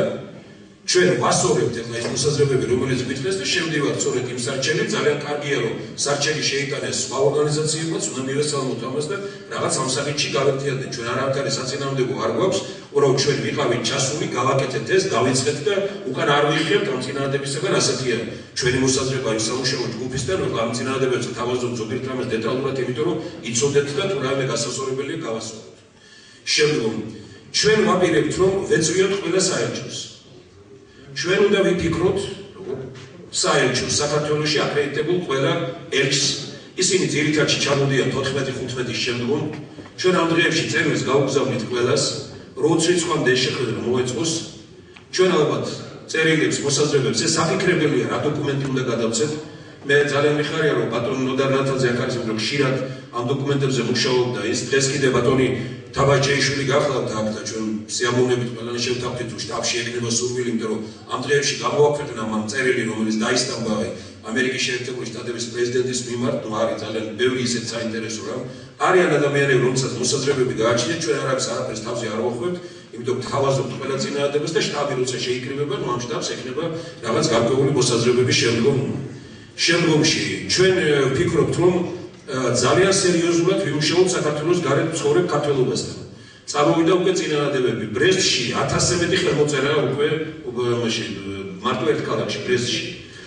ჩვენ ვასწორებთ ახლა ეს მოსაზრებები, რომელიც გითხრეს და შევდივართ სწორედ იმ სარჩელით, ძალიან კარგია, რომ სარჩელი შეიტანეს სხვა ორგანიზაციებმაც, უნდა მივესალმოთ ამას და რაღაც ამ საკითხში გავერთიადეთ. ჩვენ არავითარი საწინააღმდეგო არ გვაქვს, უბრალოდ ჩვენ ვიყავით ჩასული, გავაკეთეთ ეს, დავიწყეთ და უკან არ ვიღებთ ამ წინააღმდეგებისგან, ასეთია ჩვენი მოსაზრება იმ სამუშაო ჯგუფისთან, რომ ამ წინააღმდეგებს თავაზობთ ზოგიერთ რამეს დეტალურად, იმიტომ რომ იცოდეთ და თუ რაიმე გასასწორებელია გავასწოროთ. შემდგომ ჩვენ ვაპირებთ, რომ ვეწვიოთ ყველა საელჩოს. ჩვენ უნდა ვიფიქროთ საელჩოს საქართველოში აკრედიტებულ ყველა ელჩს. ისინი ძირითადად ჩამოდიან 14-15-ის შემდგომ. ჩვენ ამ დღეებში წერილს გავუგზავნით ყველას, როც რიცხვამდე შეხვედრა მოეწყოს. ჩვენ ალბათ წერილებს, მოსაზრებებს ეს საფიქრებელია, რა დოკუმენტი უნდა გადავცეთ. მე ძალიან მიხარია, რომ ბატონი ნოდარ ნათაძე აქ არის, რომ ხშირად ამ დოკუმენტებზე მუშაობდა ის. დღეს კიდე ბატონი თაბაჯეიშვილი გახლავთ აქ და ჩვენ სიამოვნებით ყველანი შევთავაზეთ, რომ შტაბში ეკნება სურვილი, იმიტომ რომ ამ დღეებში გამოაქვეყნა ამ წერილი, რომელიც დაისტამბა ამერიკის შეერთებული შტატების პრეზიდენტის მიმართ, ნუ არის ძალიან ბევრი ისეთ საინტერესო რამ. არიან ადამიანები, რომელსაც მოსაზრებები გააჩნიათ, ჩვენ არაფერს თავზე არ ვახვევთ, იმიტომ თავაზობთ ყველა წინააღმდეგობას და შტაბი როცა შეიკრიბება, ნუ ამ შტაბს ექნება რაღაც გარკვეული მოსაზრებების შემდგომში. ჩვენ ვფიქრობთ, რომ ძალიან სერიოზულად ვიმუშაოთ საქართველოს გარეთ მცხოვრებ ქართველობასთან. წამოვიდა უკვე წინააღმდეგები. ბრესტში 1000-ზე მეტი ხელმოწერა უკვე მარტო ერთ ქალაქში, ბრესტში.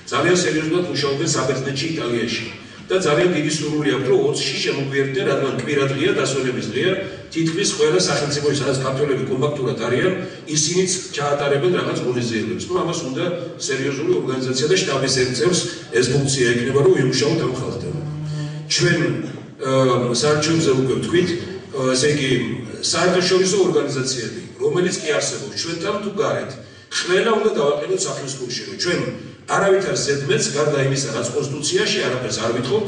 ძალიან სერიოზულად მუშაობენ საბერძნეთში, იტალიაში. და ძალიან დიდი სურვილი აქვს, რომ 20-ში შემოგვიერთდნენ, რადგან კვირა დღეა, დასვენების დღეა, თითქმის ყველა სახელმწიფოში, სადაც ქართველები კომპაქტურად არიან, ისინიც ჩაატარებენ რაღაც ღონისძიებებს. ნუ ამას უნდა სერიოზული ორგანიზაცია და შტაბის ერთ-წევრს ეს ფუნქცია ექნება, რომ ვიმუშაოთ ამ ხალხთან. ჩვენ საარჩევნებზე უკვე ვთქვით, ესე იგი საერთაშორისო ორგანიზაციები, რომელიც კი არსებობს ჩვენთან თუ გარეთ, ყველა უნდა დავაყენოთ საქმის კურსში, რომ ჩვენ არავითარ ზედმეტს გარდა იმისა, რაც კონსტიტუციაში არაფერს არ ვითხოვთ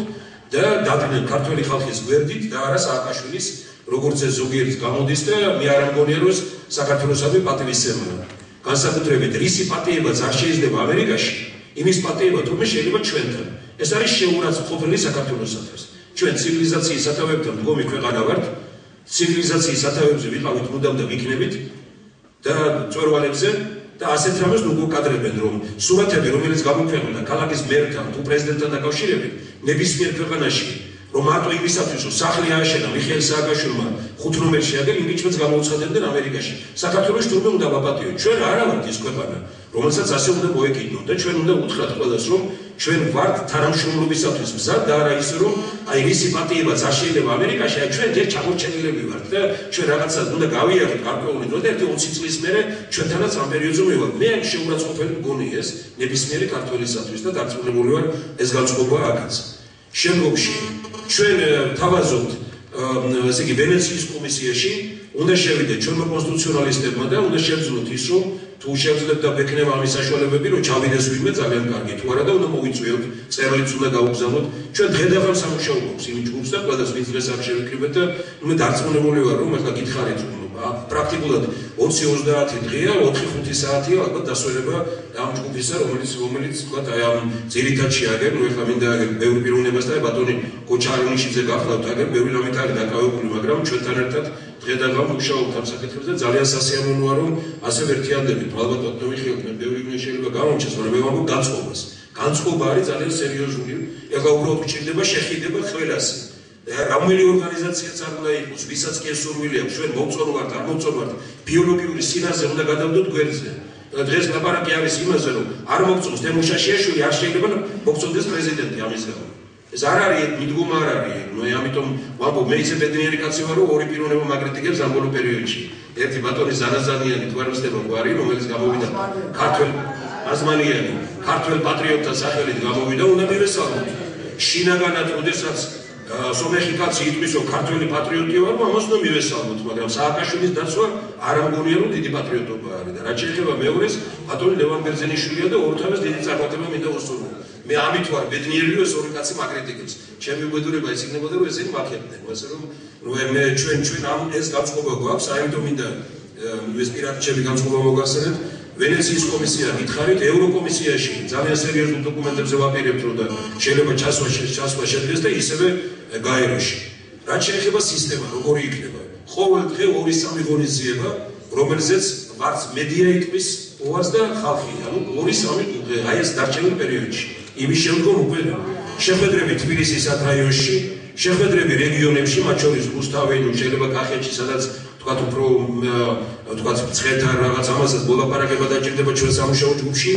და დადგნენ ქართველი ხალხის გვერდით და არა სააკაშვილის, როგორც ეს ზოგიერთს გამოდის და მე არ მგონია, რომ საქართველოსადმი პატივისცემაა. განსაკუთრებით რისი პატიებაც არ შეიძლება ამერიკაში, იმის პატიება თურმე შეიძლება ჩვენთან. ეს არის შეურაცხყოფელი საქართველოსათვის. ჩვენ ცივილიზაციის სათავეებთან მდგომი ქვეყანა ვართ, ცივილიზაციის სათავეებზე ვიყავით მუდამ და ვიქნებით და მწვერვალებზე და ასეთ რამეს ნუ გუკადრებენ, რომ სურათები, რომელიც გამოქვეყნდა ქალაქის მერთან თუ პრეზიდენტთან დაკავშირებით, ნებისმიერ ქვეყანაში, რომ მარტო იმისათვის, რომ სახლი ააშენა მიხეილ სააკაშვილმა 5 ნომერში აგერ, იმპიჩმენტს გამოუცხადებდნენ ამერიკაში. საქართველოში თურმე უნდა ვაპატიოთ. ჩვენ არა ვართ ის ქვეყანა, რომელსაც ასე უნდა მოეკიდნოთ და ჩვენ უნდა უთხრათ ყველას, რომ ჩვენ ვართ თანამშრომლობისათვის მზად და არა ისე, რომ აი რისი პატიებაც არ შეიძლება ამერიკაში, აი ჩვენ ჯერ ჩამორჩენილები ვართ და ჩვენ რაღაცა უნდა გავიაროთ გარკვეული დრო და 20 წლის მერე ჩვენთანაც ამ პერიოდზე მივარ. მე ამ შეურაცხყოფელი მგონი ეს ნებისმიერი ქართველისათვის და დარწმუნებული ვარ ეს განწყობა აქაც. შემდგომში ჩვენ თავაზობთ ესე იგი ვენეციის კომისიაში უნდა შევიდეთ ჩვენმა კონსტიტუციონალისტებმა და უნდა შევძლოთ ის, რომ თუ შევძლებთ და ვექნება ამის საშუალებები, რომ ჩავიდეს ვინმე ძალიან კარგი, თუ არა და უნდა მოვიწვიოთ, წერილიც უნდა გავუგზავნოთ. ჩვენ დღე-დღე სამუშაო გვაქვს იმ ჯგუფს და ყველას ვინც დღეს არ შევიკრიბეთ და მე დარწმუნებული ვარ, რომ ახლა გითხარით, პრაქტიკულად 20-30 დღეა, 4-5 საათია ალბათ დასვენება ამ ჯგუფისა, რომელიც თქვა აი ამ ძირითადში აგერ, ნუ ახლა მინდა აგერ ბევრი პიროვნებას და ბატონი კოჩარონიშიძე გახლავთ აგერ, ბევრი რამით არის დაკავებული, მაგრამ ჩვენთან ერთად დღე-დღე მუშაობთ ამ საკითხებზე და ძალიან სასიამოვნოა, რომ ასე ვერთიანდებით. ალბათ მიხეილ, მე ბევრი მე შეიძლება გამომჩეს, მაგრამ მე ვამბობ განწყობას. განწყობა არის ძალიან სერიოზული. ეხლა უბრალოდ გჭირდება შეხიდება ყველას. რომელი ორგანიზაციაც არ უნდა იყოს, ვისაც კი ეს სურვილი აქვს, ჩვენ მოვწონვართ, არ მოვწონვართ, ბიოლოგიური სინაზე უნდა გადავდოთ გვერდზე. დღეს ლაპარაკი არის იმაზე, რომ არ მოგწონს თემოშაშიაშვილი, არ შეიძლება მოგწონდეს პრეზიდენტი ამის გამო. ეს არ არის მიდგომა არ არის. მე ამიტომ ვამბობ, მე ისე ბედნიერი კაცი ვარ, რომ ორი პიროვნება მაგრიტიკებს ამ ბოლო პერიოდში. ერთი ბატონი ზანაზანიანი თვარმსდება გვარი, რომელიც გამოვიდა ქართველ აზმანიანი, ქართველ პატრიოტთა სახელით გამოვიდა, უნდა მივესალმოთ. შინაგანად, როდესაც სომეხი კაცი იტყვის, რომ ქართველი პატრიოტი ვარ, ამას უნდა მივესალმოთ, მაგრამ სააკაშვილის დაცვა არ ამგონია, რომ დიდი პატრიოტობა არის და რაც შეეხება მეორეს, ბატონი ლევან ბერძენიშვილია და ორთავეს დიდი წარმატება მინდა უსურვო. მე ამით ვარ ბედნიერი, რომ ეს ორი კაცი მაგრიტიკებს. ჩემი უბედურება ის იქნებოდა, რომ ესენი მაქებდნენ, ასე რომ მე ჩვენ ამ ეს განწყობა გვაქვს, აიმიტომ მინდა ეს პირადჩები განწყობა მოგასწრეთ. ვენეციის კომისია გითხარით, ევროკომისიაში ძალიან სერიოზულ დოკუმენტებზე ვაპირებთ, რომ და შეიძლება ჩასვა შედგეს და ისევე გაეროში. რაც შეეხება სისტემა, როგორი იქნება? ყოველ დღე 2-3 ღონისძიება, რომელზეც ვარც მედია იტყვის უარს და ხალხი, ანუ 2-3 დღე, აი ეს დარჩენილ პერიოდში. იმის შემდგომ უკვე შეხვედრები თბილისის რაიონში, შეხვედრები რეგიონებში, მათ შორის რუსთაველი, შეიძლება კახეთში, სადაც თქვათ უფრო თქვათ ცხელთან რაღაც ამასაც მოლაპარაკება დაჭირდება ჩვენ სამუშაო ჯგუფში,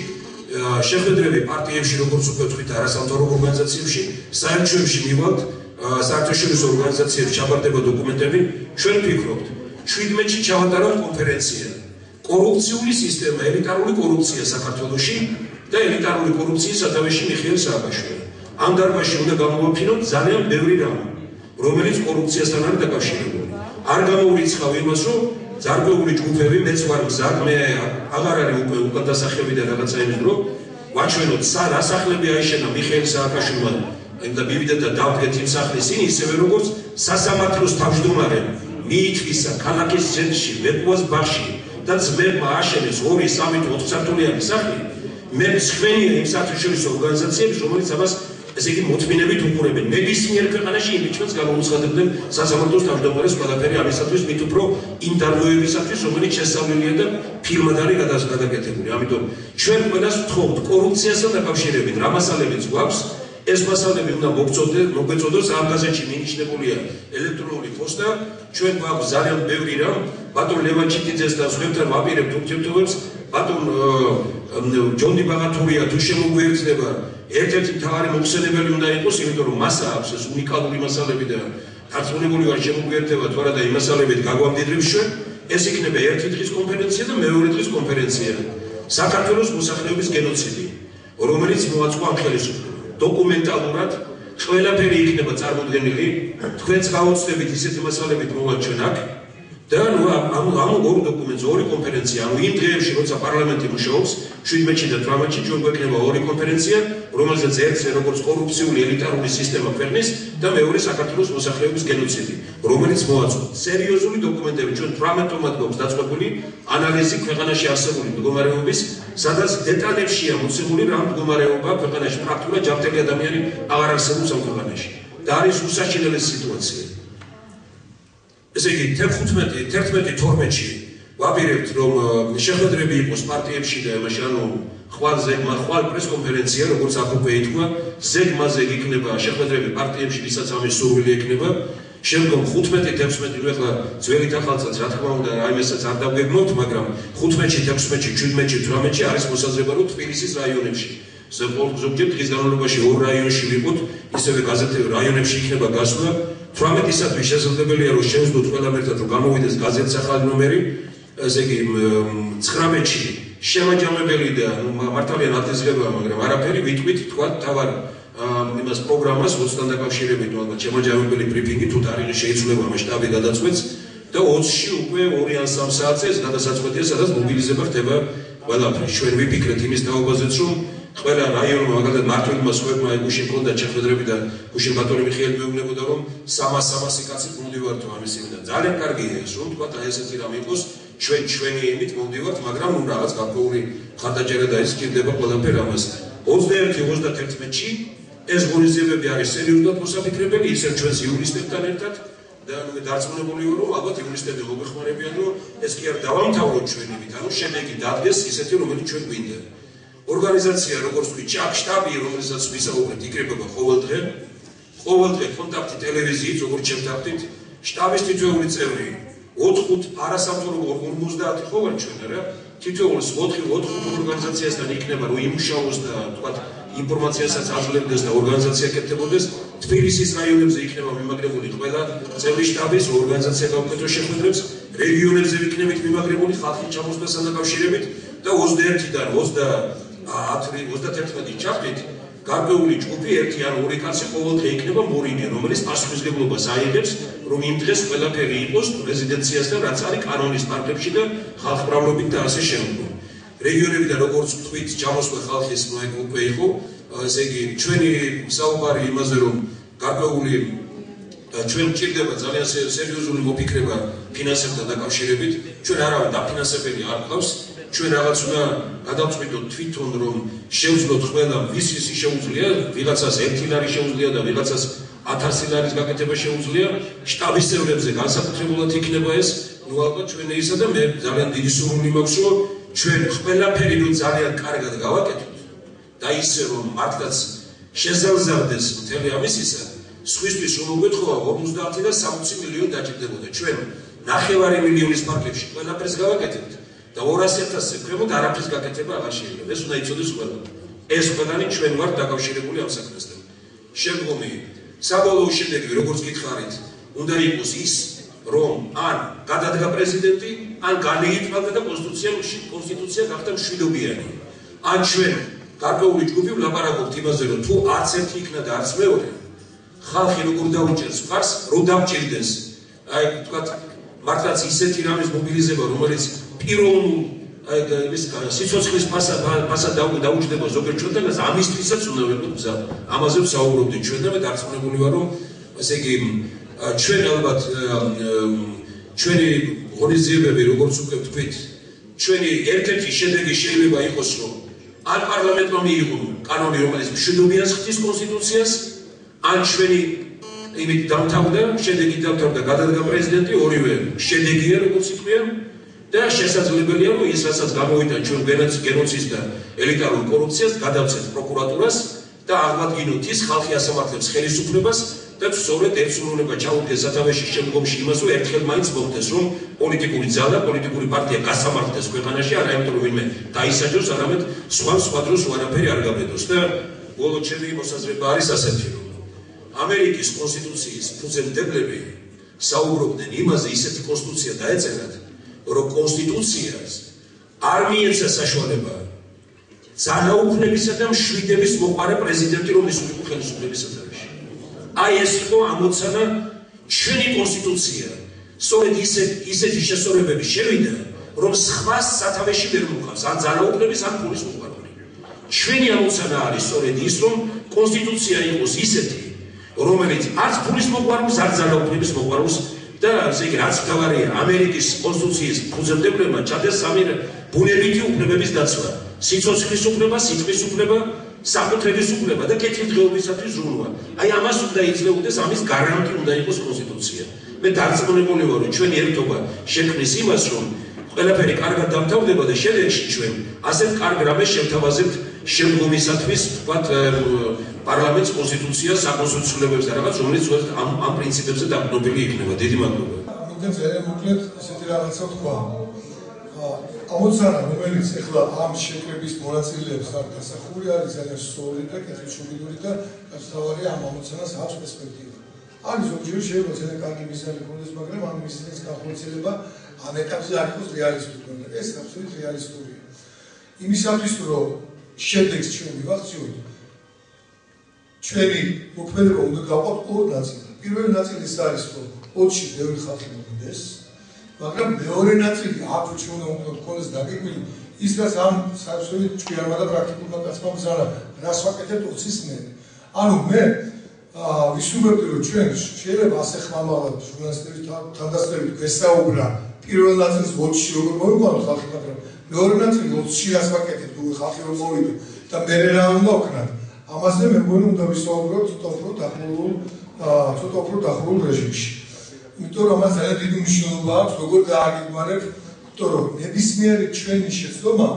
შეხვედრები პარტიებში, როგორც უკვე ვთქვით, არასამთავრობო ორგანიზაციებში, საერთაშორისო მივალთ, საერთაშორისო ორგანიზაციებში ჩაბარდება დოკუმენტები, ჩვენ ვფიქრობთ, 17-ში ჩავატარავთ კონფერენცია. კორუფციული სისტემა, ელიტარული კორუფცია საქართველოში და ელიტარული კორუფციის სათავეში მიხეილ სააკაშვილი. ამ დარბაზში უნდა გამოვაფინოთ ძალიან ბევრი რამ, რომელიც კორუფციასთან არის დაკავშირებული. არ გამოვრიცხავ იმას, რომ ძარღვეული ჯგუფები, მეც ვარ მზად, მე აღარ არის უკვე უკან დასახლები და რაღაცა იმის დრო, ვაჩვენოთ რა სახლები აიშენა მიხეილ სააკაშვილმა და მივიდა და დავდგეთ იმ სახლის წინ, ისევე როგორც სასამართლოს თავმჯდომარემ მიითვისა ქალაქის ცენტრში, ვეპუას ბაღში და ძმებმა ააშენეს 2-3 4 სართულიანი სახლი. მე მსხვენია იმ საერთაშორისო ორგანიზაციებს, რომელიც ამას ესე იგი მოთმინებით უყურებენ. ნებისმიერ ქვეყანაში იმპიჩმენტს გამოუცხადებდნენ სასამართლოს თავმჯდომარეს ყველაფერი ამისათვის, მით უფრო იმ დარღვევებისათვის, რომელიც შესწავლილია და ფილმად არის გადაგაკეთებული. ამიტომ ჩვენ ყველას ვთხოვთ, კორუფციასთან დაკავშირებით რა მასალებიც გვაქვს, ეს მასალები უნდა მოგვეწოდოს, ამ გაზეთში მინიშნებულია ელექტრონული პოსტა, ჩვენ გვაქვს ძალიან ბევრი რამ, ბატონ ლევან ჩიტიძეს და სხვებთან ვაპირებთ ურთიერთობებს, ბატონ ჯონდი ბაღათურია თუ შემოგვიერთდება, ერთ-ერთი მთავარი მოხსენებელი უნდა იყოს, იმიტომ რომ მას აქვს ეს უნიკალური მასალები და დარწმუნებული ვარ შემოგვიერთდება თუ არა და იმ მასალებით გაგვამდიდრებს ჩვენ, ეს იქნება ერთი დღის კონფერენცია და მეორე დღის კონფერენცია. საქართველოს მოსახლეობის გენოციდი, რომელიც მოაწყო ამ ხელისუფლებამ. დოკუმენტალურად ყველაფერი იქნება წარმოდგენილი, თქვენც გავოცდებით ისეთი მასალებით მოვაჩვენ აქ და ამ ორ დოკუმენტს, ორი კონფერენცია, ანუ იმ დღეებში, როცა პარლამენტი მუშაობს, 17-ში და 18-ში ჩვენ გვექნება ორი კონფერენცია, რომელზეც ერთზე როგორც კორუფციული ელიტარული სისტემა ქვეყნის და მეორე საქართველოს მოსახლეობის გენოციდი, რომელიც მოაწყო. სერიოზული დოკუმენტები ჩვენ 18-მდე გვაქვს დაწყებული ანალიზი ქვეყანაში არსებული მდგომარეობის, სადაც დეტალებშია მოცემული რა მდგომარეობა ქვეყანაში, პრაქტიკულად ჯანმრთელი ადამიანი აღარ არსებობს ამ ქვეყანაში და არის უსაშინელი სიტუაცია. ესე იგი 11-12-ში ვაპირებთ რომ შეხვედრები იყოს პარტიებში და იმაში, ანუ ხვალ პრესკონფერენცია, როგორც აქ უკვე ითქვა, ზეგ-მაზეგ იქნება შეხვედრები პარტიებში, ვისაც ამის სურვილი ექნება. შემდგომ 15-16 ახლა ძველით ახალსაც რა თქმა უნდა აიმესაც არ დავგეგმოთ, მაგრამ 15-ში, 16-ში, 17-ში, 18-ში არის მოსაზრება რომ თბილისის რაიონებში ზოგჯერ დღის განმავლობაში ორ რაიონში ვიყოთ, ისევე გაზეთები რაიონებში იქნება გასვლა. 18-ისათვის შესაძლებელია რომ შევსდოთ ყველამ ერთად რომ გამოვიდეს გაზეთის ახალი ნომერი, ესე იგი 19-ში შემაჯამებელი და მართალია ნათლისღებაა, მაგრამ არაფერი ვიტყვით თქვა თავად იმას პროგრამას 20-თან დაკავშირებით, ალბათ შემაჯამებელი ბრიფინგი თუ თარიღი შეიცვლება ამ შტაბი გადაწყვეტს და 20-ში უკვე 2 ან 3 საათზე ეს გადასაწყვეტია, სადაც მობილიზება ხდება ყველაფერი. ჩვენ ვიფიქრეთ იმის თაობაზეც, რომ ყველა რაიონმა, მაგალითად მართლმა სხვებმა გუშინ ჰქონდა შეხვედრები და გუშინ ბატონი მიხეილი მეუბნებოდა, რომ 300 კაცი მომდივართ ამის იმიდან. ძალიან კარგია ეს, რომ თქვა და ესეთი რამ იყოს, ჩვენი იმით მომდივართ, მაგრამ ნუ რაღაც გარკვეული ხარდაჭერა და ის გირდება ყველაფერი ამასთან. 21-31-ში ეს ღონისძიებები არის სერიოზულად მოსაფიქრებელი, ისევ ჩვენს იურისტებთან ერთად და მე დარწმუნებული ვარ, რომ ალბათ იურისტები მოგვეხმარებიან, რომ ეს კი არ დავამთავროთ ჩვენივით, ანუ შედეგი დადგეს ისეთი, რომელიც ჩვენ გვინდა. ორგანიზაცია, როგორც ვთქვი, შტაბი, რომელსაც ვისაუბრებთ, იკრიბება ყოველდღე კონტაქტი ტელევიზიით, როგორც შევთანხმდით, შტაბის თითოეული წევრი 4-5 არასამთავრობო 50 ხო ვარ ჩვენ, არა? თითოეულ 4 ორგანიზაციასთან იქნება რომ იმუშაოს და თქვათ ინფორმაციასაც აძლევდეს და ორგანიზაცია კეთდებოდეს. თბილისის რაიონებზე იქნება მიმაგრებული ყველა წევრი შტაბის ორგანიზაცია გაუკეთოს შეხვედრებს, რეგიონებზე იქნებით მიმაგრებული ხალხის ჩამოსვლასთან დაკავშირებით და 21-დან 31 ჩათვლით გარკვეული ჯგუფი ერთი ან ორი კაცი ყოველდღე იქნება მორინე, რომელიც პასუხისმგებლობას აიღებს, რომ იმ დღეს ყველაფერი იყოს რეზიდენციასთან, რაც არის კანონის ფარგლებში და ხალხმრავლობით და ასე შემდგომ. რეგიონებიდან როგორც ვთქვით, ჩამოსვლა ხალხის უკვე იყო, ესე იგი ჩვენი საუბარი იმაზე, რომ გარკვეული ჩვენ გვჭირდება ძალიან სერიოზული მოფიქრება ფინანსებთან დაკავშირებით, ჩვენ არავინ დაფინანსებელი არ გვყავს, ჩვენ რაღაც უნდა გადავწყვიტოთ თვითონ, რომ შევძლოთ ყველა ვის შეუძლია, ვიღაცას 1 ლარი შეუძლია და ვიღაცას 1000 ლარის გაკეთება შეუძლია, შტაბის წევრებზე განსაკუთრებულად იქნება ეს, ნუ ალბათ ჩვენ ისა და მე ძალიან დიდი სურვილი მაქვს, რომ ჩვენ ყველაფერი რომ ძალიან კარგად გავაკეთოთ და ისე რომ მართლაც შეზავზარდეს მთელი ამისისა, სხვისთვის რომ მოგეთხოვა 50 და 60 მილიონი დაჭირდებოდა. ჩვენ 9 მილიონის ფარგლებში ყველაფერს გავაკეთებთ და 200,000-ზე ქვემოთ არაფრის გაკეთება აღარ შეიძლება. ეს უნდა იცოდეს ყველა. ეს ყველანი ჩვენ ვართ დაკავშირებული ამ საქმესთან. შემდგომი საბოლოო შედეგი როგორც გითხარით, უნდა იყოს ის, რომ ან გადადგა პრეზიდენტი, ან განიიტყვალა და კონსტიტუცია გახდა მშვიდობიანი. ან ჩვენ გარკვეული ჯგუფი ვლაპარაკობთ იმაზე, რომ თუ არც ერთი იქნა და არც მეორე, ხალხი როგორ დაუჭერს მხარს, რომ დამჭირდეს. აი თქვათ, მართლაც ისეთი რამის მობილიზება, რომელიც პიროვნულ სიცოცხლის ფასად დაუჭდება ზოგიერთ ჩვენთანაც, ამისთვისაც უნდა ვიყოთ გზა. ამაზე ვსაუბრობდით ჩვენ და მე დარწმუნებული ვარ, რომ ესე იგი ჩვენ ალბათ ჩვენი ღონისძიებები, როგორც უკვე ვთქვით, ჩვენი ერთ-ერთი შედეგი შეიძლება იყოს, რომ ან პარლამენტმა მიიღო კანონი, რომელიც მშვიდობიანს ხდის კონსტიტუციას, ან ჩვენი იმით დამთავრდა, შედეგი დამთავრდა, გადადგა პრეზიდენტი, ორივე შედეგია, როგორც იყვიან და შესაძლებელია, რომ ის, რასაც გამოვიდა ჩვენ გენოციდს და ელიტარულ კორუფციას, გადავცეთ პროკურატურას და აღვადგინოთ ის ხალხი ასამართლებს ხელისუფლებას და სწორედ ერთსრულება ჩაუდგეს სათავეში შემდგომში იმას, რომ ერთხელ მაინც მოხდეს, რომ პოლიტიკური ძალა, პოლიტიკური პარტია გასამართლდეს ქვეყანაში, არა იმიტომ რომ ვინმე დაისაჯოს, არამედ სხვა დროს არაფერი არ გაბედოს და ბოლო ჩემი მოსაზრება არის ასეთი, რომ ამერიკის კონსტიტუციის ფუძემდებლები საუბრობდნენ იმაზე, ისეთი კონსტიტუცია დაეწერათ, რომ კონსტიტუციას არ მიეცა საშუალება ძალაუფლებისა და მშვიდების მოყარე პრეზიდენტი რომ ისულიყო ხელისუფლების სათავეში. აი ეს იყო ამოცანა ჩვენი კონსტიტუცია. სწორედ ისეთი შესწორებები შევიდა, რომ სხვა სათავეში ვერ მოყავს, ან ძალაუფლების, ან ფულის მოყარული. ჩვენი ამოცანა არის სწორედ ის, რომ კონსტიტუცია იყოს ისეთი, რომელიც არც ფულის მოყარულს, არც ძალაუფლების მოყარულს და ესე იგი რაც თავარია ამერიკის კონსტიტუციის ფუძემდებლებმა ჩადეს სამი ბუნებითი უფლებების დაცვა. სიცოცხლის უფლება, სიტყვის უფლება, საკუთრების უფლება და კეთილდღეობისათვის ზრუნვა. აი ამას უნდა იძლეოდეს, ამის გარანტი უნდა იყოს კონსტიტუცია. მე დარწმუნებული ვარ, რომ ჩვენი ერთობა შექმნის იმას, რომ ყველაფერი კარგად დამთავრდება და შედეგში ჩვენ ასეთ კარგ რამეს შევთავაზებთ შემდგომისათვის, ვთქვათ, პარლამენტის კონსტიტუციას, საკონსტიტუციოლებებს და რაღაც, რომელიც ამ პრინციპებზე დაყრდნობილი იქნება. დიდი მადლობა. მინდა ძალიან მოკლედ ესეთი რაღაცა ვთქვა. ამოცანა, რომელიც ახლა ამ შეხვედრის მონაწილეებს არ დასახული არის ძალიან სწორი და კეთილშობილი და თავარია ამ ამოცანას აქვს პერსპექტივა. არის ზოგჯერ შეიძლება ძალიან კარგი მიზანი ქონდეს, მაგრამ ამ მიზნის განხორციელება ამ ეტაპზე არ იყოს რეალისტური და ეს აბსოლუტურად რეალისტურია. იმისათვის რომ შედეგს ჩვენ მივახციოთ, ჩვენი მოქმედება უნდა გავყოთ ორ ნაწილად. პირველი ნაწილი ის არის, რომ ოცში ბევრი ხალხი მოვიდეს, მაგრამ მეორე ნაწილი აქვს ჩვენ უნდა გქონდეს დაგეგმილი ის, რაც ამ საერთოდ ჭკვიანმა და პრაქტიკულმა კაცმა ბრძანა, რას ვაკეთებთ 20-ის მერე. ანუ მე ვისურვებდი, რომ ჩვენ შეიძლება ასე ხმამაღლად ჟურნალისტების თანდასწრებით გვესაუბრა პირველ ნაწილს 20-ში როგორ მოვიყვანოთ ხალხი, მაგრამ მეორე ნაწილი 20-ში რას ვაკეთებთ, თუ ხალხი რომ მოვიდეთ და მე რა უნდა ვქნათ. ამაზე მე მგონი უნდა ვისაუბროთ ცოტა უფრო დახრულ რეჟიმში. იმიტომ რომ ამას ძალიან დიდი მნიშვნელობა აქვს, როგორ გააგეგმარებთ, იმიტომ რომ ნებისმიერი ჩვენი შეცდომა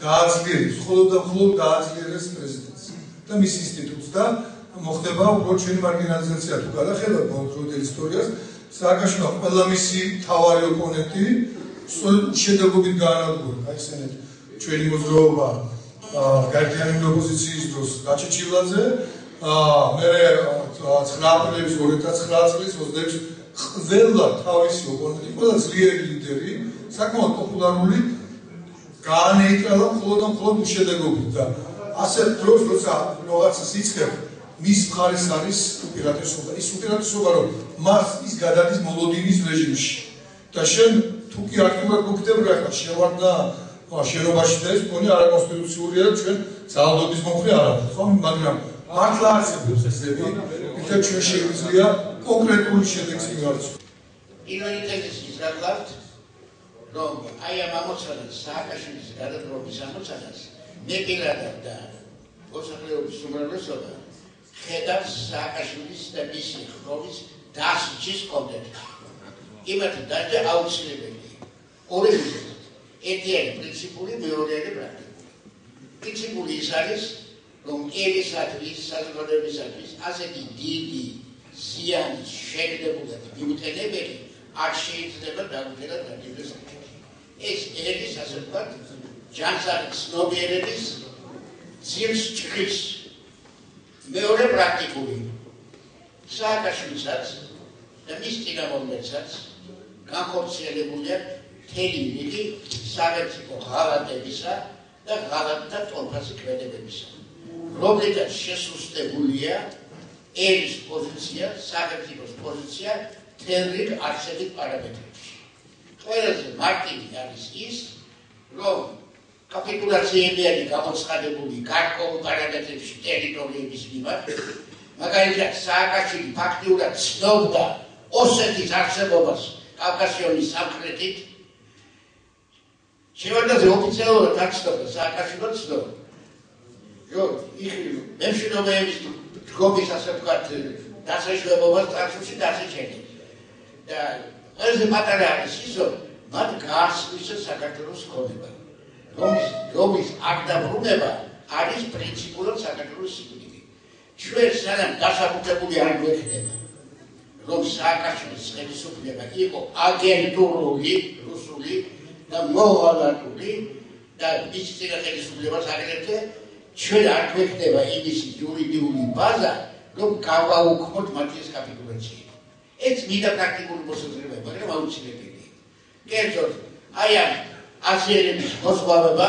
გააძლიერებს, მხოლოდ და მხოლოდ გააძლიერებს პრეზიდენტს და მის ინსტიტუტს და მოხდება უბრალოდ ჩვენი მარგინალიზაცია. თუ გადახედავთ ბოლო დროინდელ ისტორიას, სააკაშვილმა ყველა მისი მთავარი ოპონენტი უშედეგობით გაანადგურა გაიხსენეთ ჩვენი მოძრაობა გაერთიანებული ოპოზიციის დროს გაჩეჩილაძე მე 9 აპრილის 2009 წლის 26 ყველა თავისი ოპონენტი ყველა ძლიერი ლიდერი საკმაოდ პოპულარული გაანეიტრალა მხოლოდ უშედეგობით და ასეთ დროს როცა რაღაცას იწყებ მის მხარეს არის უპირატესობა ის უპირატესობა რომ მას ის გადადის მოლოდინის რეჟიმში და შენ თუ კი აქტიურად მოგხდები რა შევარდა შენობაში და ეს მქონი არაკონსტიტუციურია და ჩვენ ძალადობის მომხრე არ არის ხო მაგრამ მართლა არსებობს ესები ვიდრე ჩვენ შეგვიძლია კონკრეტული შედეგს მივარცხოთ პირველი თეზისი გახლავთ რომ აი ამ ამოცანას სააკაშვილის გადადგომის ამოცანას მე პირადად და მოსახლეობის უმრავლესობა ხედავს სააკაშვილის და მისი ხროვის დასჯის კონტექსტში იმათ დაჯა აუცილებელია ორი მიზეზით ერთი არის პრინციპული მეორე არის პრაქტიკული პრინციპული ის არის რომ ერისათვის საზოგადოებისათვის ასეთი დიდი ზიანის შეგდებულად მიუთენებელი არ შეიძლება დაგვიწერა დაგიდეს ეს ერის ასე ვთქვათ ჯანსაღი ცნობიერების ძირს ჭრის მეორე პრაქტიკული სააკაშვილისაც და მის წინამორბედსაც განხორციელებულია მთელი რიგი სახელმწიფო ღალატებისა და ღალატთა ტოლფასი ქმედებებისა რომლითაც შესუსტებულია ერის პოზიცია სახელმწიფოს პოზიცია მთელ რიგ არსებით პარამეტრებში ყველაზე მარტივი არის ის რომ კაპიტულაციები არის გამოცხადებული გარკვეულ პარამეტრებში ტერიტორიების მიმართ მაგალითად სააკაშვილი ფაქტიურად ცნობდა ოსეთის არსებობას კავკასიონის სამხრეთით შევარდაზე ოფიციალურად არ ცნობდა სააკაშვილად ცნობდა მემშვიდობეების დგომის ასე ვთქვათ დასაშვებობას წარსულში დასაჩენებს და ყველაზე პატარა არის ის რომ მათ გაასწრისა საქართველოს ქონება რომის აქ დაბრუნება არის პრინციპულად საქართველოს სიკვდილი ჩვენ სანამ დასაბუთებული არ გვექნება რომ სააკაშვილის ხელისუფლება იყო აგენტურული რუსული და მოვალატული და მის წინა ხელისუფლებას აგრეთვე ჩვენ არ გვექნება იმისი იურიდიული ბაზა რომ გავაუქმოთ მათი ეს კაპიტულაციები ეს მინდა პრაქტიკული მოსაზრება მაგრამ აუცილებელია კერძოდ აი ამ აზერების მოსვავება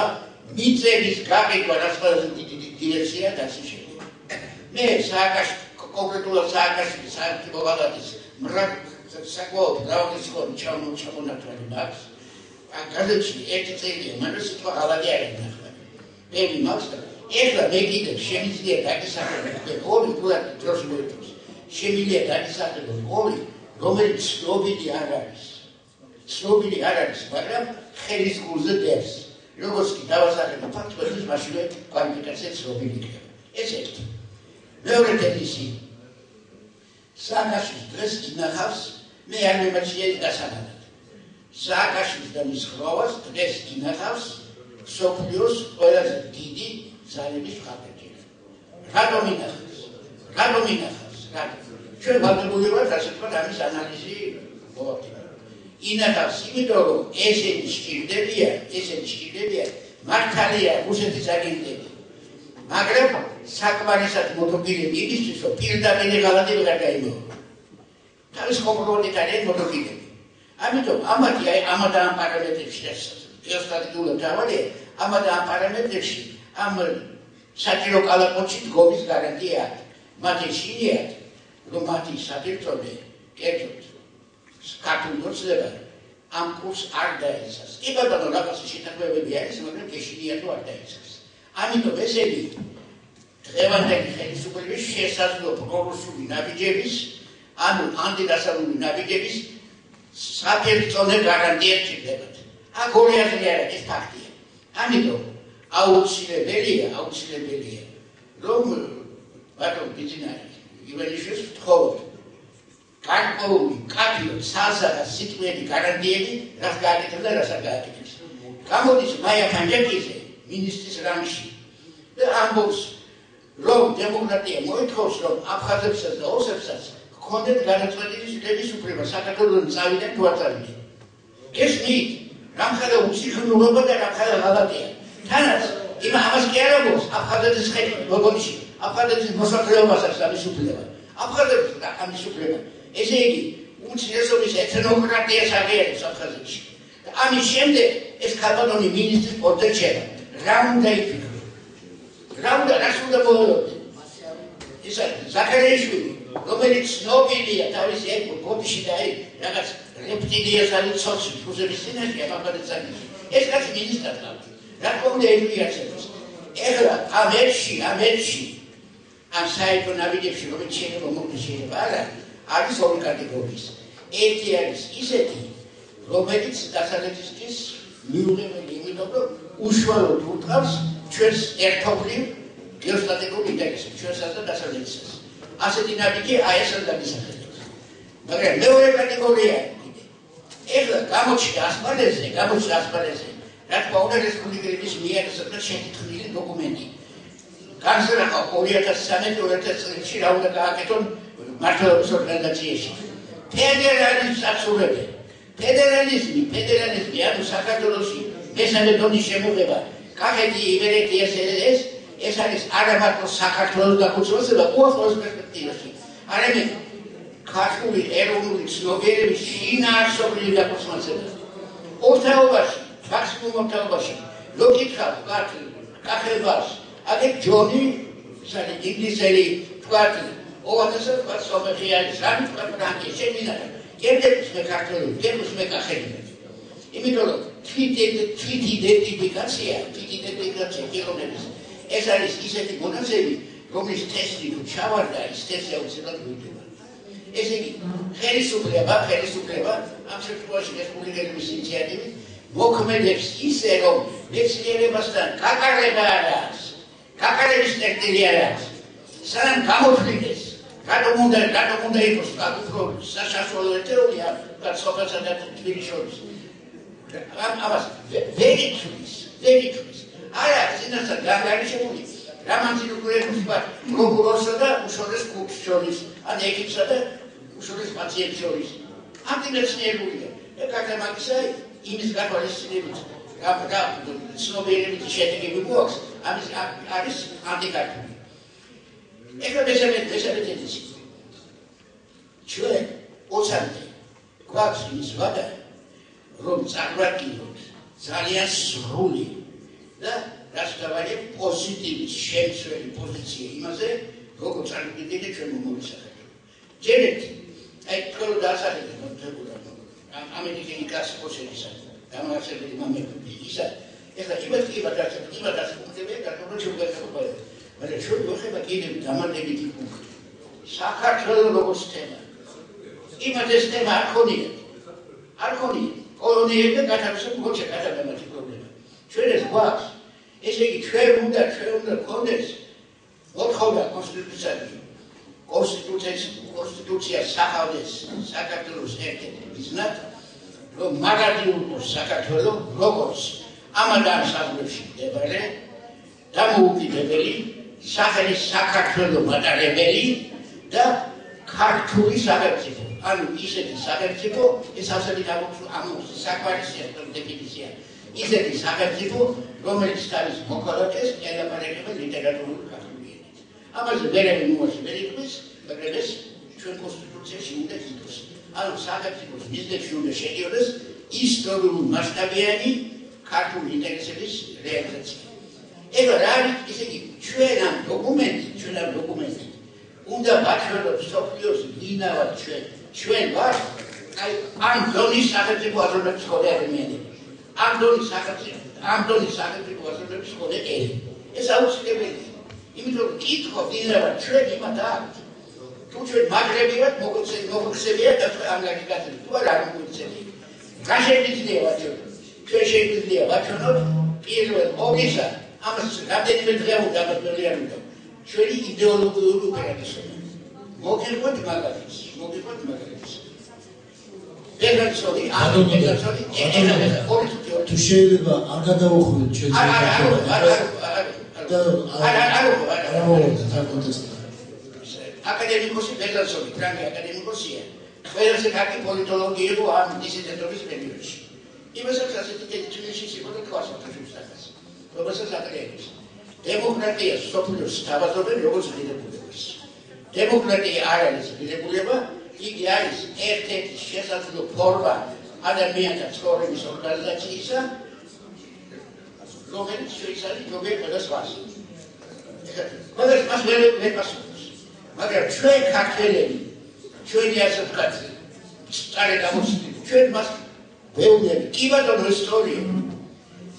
მიწების გაყიდვა რასაც დიდი დირექცია და ასე შემდეგ მე კონკრეტულად სააკაშვილის საერთო პალატის საკმაოდ მრავალრიცხოვანი ჩამონათვალი მაქვს გაზეთში ერთი წელია მაგრამ სიტყვა ღალატი არ ენახება მე მაქვს ეხლა მე კიდევ შემიძლია დაგისახელოს ორი პლატ დროს მოიწევს შემიძლია დაგისახელოს ორი რომელიც ცნობილი არ არის მაგრამ ხელის გულზე დეს როგორც კი დავასახელო ფაქტს მაშინვე კვალიფიკაცია ცნობილი იქნება ეს ერთი მეორე თეზისი სააკაშვილის დღეს ინახავს მე არ მემაჩნიერი დასანანად სააკაშვილის და მის ხროვას დღეს ინახავს მსოფლიოს ყველაზე დიდი ძალების მხარდაჭერა. რატომ ინახავს? ჩვენ ვადებული ვართ ასე ვთქვათ ამის ანალიზი მოვაკეთოთ. ინახავს იმიტომ რომ ესენი სჭირდებიან მართალია რუსეთის აგენტები მაგრამ საკმარისად მოტოკილები იმისთვის რომ პირდაპირ ღალატები არ გაიმეორა. თავის კომპრომიტით არიან მოტოკილები. ამიტომ ამათ ამ პარამეტრებში ესტატიკურად დავალე ამათ ამ პარამეტრებში ამ საჭირო კალაპოტში დგომის გარანტია აქვს. მათი შინიათ რომ მათი საპირწონე კერძოდ ქართული მოცლება ამ კურს არ დაეცას. კი ბატონო რაღაცა შეთანხმებები არის მაგრამ ეშინიათო არ დაეცას. ამიტომ ესენი დღევანდელი ხელისუფლების შესაძლო პრორუსული ნაბიჯების ანუ ანტიდასავლური ნაბიჯების საპირწონე გარანტია ჭირდებათ. აქ ორი აზრი არ არის ფაქტია. ამიტომ აუცილებელია რომ ბატონ ბიძინარი ივანიშვილს ვთხოვოთ გარკვეული კაფიო საზარა სიტყვიერი გარანტიები რაც გააკეთებს და რაც არ გააკეთებს. გამოდის მაია ფანჯაკიძე მინისტრის რანგში და ამბობს რომ დემოკრატია მოითხოვს რომ აფხაზებსაც და ოსებსაც ჰქონდეთ განაწყვეტილი ხელისუფლება საქართველოს წავიდნენ თუ არ წავიდნენ. გესმით რამხელა უციხნურობა და რამხელა ღალატია. თანაც ამას კი არ აქვს აფხაზეთის როგორში აფხაზეთის მოსახლეობას აქვს ამის უფლება. აფხაზებს ამის უფლება. ესე იგი უმცირესობის ეთნოკრატიას აღიარებს აფხაზეთში. და ამის შემდეგ ეს ქალბატონი მინისტრის პორტზე რჩება. რა უნდა იფიქრო? რას უნდა მოელოდე? ის ზაქარიაშვილი, რომელიც ცნობილია თავისი გოდში და რაღაც რეპტილიას არის ცოცხლი რუსების წინაშე აფხაზეთს არის. ეს კაცი მინისტრად გახდა. რა თქმა უნდა ემიგრაციას. ეხლა ამ ერთში ამ საერთო ნავიგებში რომელიც შეიძლება მოგდეს შეიძლება არა არის ორი კატეგორიის. ერთი არის ისეთი რომელიც დასავლეთისთვის მიუღებელი იმიტომ რომ უშუალოდ უტყავს ჩვენს ერთობლივ გეოსტრატეგიულ ინტერესებს ჩვენსა და დასავლეთისას. ასეთი ნავიგი აი ეს უნდა გისახელოს. მაგრამ მეორე კატეგორია ეხლა გამოჩნდა ასპარეზზე რა თქმა უნდა რესპუბლიკის მიერ შეკითხვილი დოკუმენტი. განსაკუთრებით 2013 წელს რა უნდა გააკეთონ მართლობის ორგანიზაციაში. ფედერალიზმი ანუ საქართველოში მესამე დონის შემოღება კახეთი იმერეთი ეს არის არა მარტო საქართველოს დახუცვასება უახლოეს პერსპექტივაში არამედ ქართული ეროვნული ცნობიერების შინაარსობრივი დახუცვასება. ორთაობაში მაქსიმუმ ლოგიკა კახებას აგერ ჯონი ინგლისელი თქვათ ოვადასა თქვათ სომეხი არის რამე თქვათ ფრანკი შემინარა კერდებს მე ქართული კერდებს მე კახები იმიტომ რომ თვით იდენტიფიკაცია პიროვნების ეს არის ისეთი მონაცემი რომლის ტესტი თუ ჩავარდა ის ტესტი აუცილებლად გვიდება. ესე იგი ხელისუფლება ამ შემთხვევაში რესპუბლიკელების ინიციატივით მოქმედებს ისე რომ მეცნიერებასთან კაკალების წერტილი არ აქვს. სანამ გამოთვლინდეს რატომ უნდა იყოს უფრო საშუალო თეორია სოფელსა და თბილისის შორის. ამას ვერ ითვლის. არა წინასწარ განგარიშებული რამანცი უყურებს პროკურორსა და უშუალეს კუპს შორის ან ეკიპსა და უშუალეს პაციენტს შორის. ანტიმეცნიერულია. ეკაკამაკისა იმის გათვალისწინებით ცნობიერების შედეგები გვაქვს ამის არის ანტიკარული. ეხლა მესამე თეზისი. ჩვენ ოცამდე გვაქვს იმის ვადა რომ წარმატებულად ძალიან სრული და რაც გავარია პოზიტივის შემცველი პოზიცია იმაზე როგორ წარმატებია ჩვენ მომისახეთ. ჯერეთ აი თქვენ დასახელეთ ამერიკელი კაცი პოსერისა დამახსენებელი მომენტი ისა ეხლა იმას პუნქტებია გარკვეულ შეუგებლობა მაგრამ ჩვენ ვეხება კიდევ დამატებითი პუნქტი საქართველოს როგორც თემა იმას ეს თემა არ ქონია კოლონიებზე გათავისუფლების მოჩა გადამატი პრობლემა ჩვენ ეს გვაქვს ესე იგი ჩვენ უნდა გქონდეს მოთხოვნა კონსტიტუციას სახავდეს საქართველოს ერთ-ერთი მიზნად რომ მაგარი იყოს საქართველოს როგორც ამადან საზღვრებში მდებარე დამოუკიდებელი სახელის საქართველოს მატარებელი და ქართული სახელმწიფო ანუ ისეთი სახელმწიფო ეს ასეთი ამოს საკვარისია დეფინიცია ისეთი სახელმწიფო რომელიც თავის მოქალაქეს ელაპარაკება ლიტერატურული ქართული ენით ამაზე ვერავინ ვერ იტყვის მაგრამ ეს ჩვენ კონსტიტუციაში უნდა ითქვას ანუ სახელმწიფოს მიზნებში უნდა შედიოდეს ისტორიული მასშტაბიანი ქართული ინტერესების რეალიზაცია. ეხლა რა არის ისე იგი ჩვენ ამ დოკუმენტით უნდა ვაჩვენოთ მსოფლიოს ვინავთ ჩვენ ვართ აი ამ დონის სახელმწიფო აზროვნების სკოლის ადამიანები. ამ დონის სახელმწიფო აზროვნების სკოლის ელი. ეს აუცილებელია. იმიტომ რომ კითხვა ვინავთ ჩვენ იმათ აქვს. თუ ჩვენ მაგრები ვართ მოგვექცევიათ ამ გაგიგაცეთ თუ არა მოგვექცევიათ. რა შეიძლება ვაჩვენოთ? ჩვენ შეიძლება ვაჩვენოთ პირველ ოგისა ამას რამდენიმე დღე უნდა გამოდიაროთ. ჩვენი იდეოლოგიური უპირატესობა. მოგიყვეთ მაგალითს. ბერნსონი თუ შეიძლება არ გადავუხვდეთ ჩვენ აკადემიკოსი ბერნსონი ფრანგი აკადემიკოსია. ყველაზე კარგი პოლიტოლოგი იყო ამ დისიდენტობის პერიოდში. იმასაც ასეთი თბილისში სიყვარული თქვას მოთხოვს. რომელსაც აკრეებს. დემოკრატია სოფლიოს თავაზობენ როგორც ღირებულებას. დემოკრატია არ არის ღირებულება, იგი არის ერთ-ერთი შესაძლო ფორმა ადამიანთა ცხოვრების ორგანიზაციისა, რომელიც შეიცავდა ზოგიერთ ყველას. მაგრამ მას ვერ პასუხობს. მაგრამ ჩვენ ქართველები, ჩვენი ასე ვთქვათ, სწორი გამოცდი, ჩვენ მას ვეუბნები, კი ბატონო ისტორია.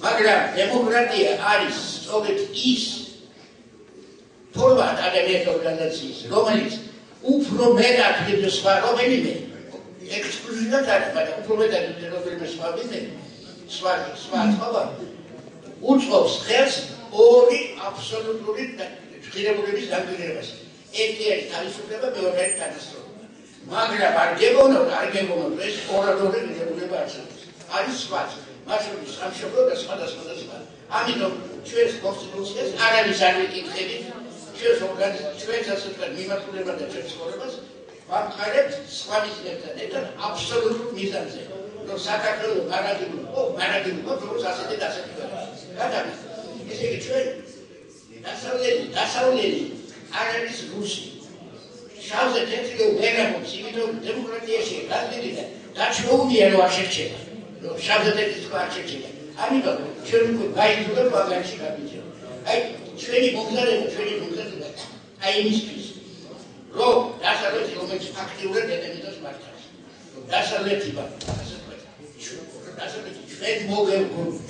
მაგრამ დემოკრატია არის სწორედ ის ფორმა ადამიანთა ორგანიზაციის, რომელიც უფრო მეტად ვიდრე სხვა რომელიმე ექსკლუზიურად არის, მაგრამ უფრო მეტად ვიდრე რომელიმე სხვა სხვა უწყობს ხელს ორი აბსოლუტური ღირებულების დამკვირვებას. ერთი არის თავისუფლება, მეორე არის კატასტროფა. მაგრამ არ გეგონოთ ეს ორადორი ღირებულება არსებობს. არის სხვა, მასშტაბის სამშობლო და სხვადასხვა. ამიტომ ჩვენს კონსტიტუციას არავის არ ვიკითხებით, ჩვენს ასე ვთქვათ მიმართულება და ჩვენს ცხოვრებას ვამყარებთ სხვა მიზნებთან ერთად აბსოლუტურ მიზანზე. რომ საქართველოს მარაგილობა როგორც ასეთი გადავიდა. ესე იგი ჩვენ დასავლელი არ არის რუსი. შავზე თეთრი ვერ ამბობს, იმიტომ დემოკრატიაში გაზრდილი და დაჩვეულია რომ არ შერჩება. რომ შავზე თეთრი თქვა არ შერჩება. ამიტომ ჩვენ უკვე გაიგზავნა ბაგაჟში გამიჯდა. აი ჩვენი მომზადება აი იმისთვის რომ დასავლეთი რომელიც აქტიურად დედამიწას მართავს. რომ დასავლეთი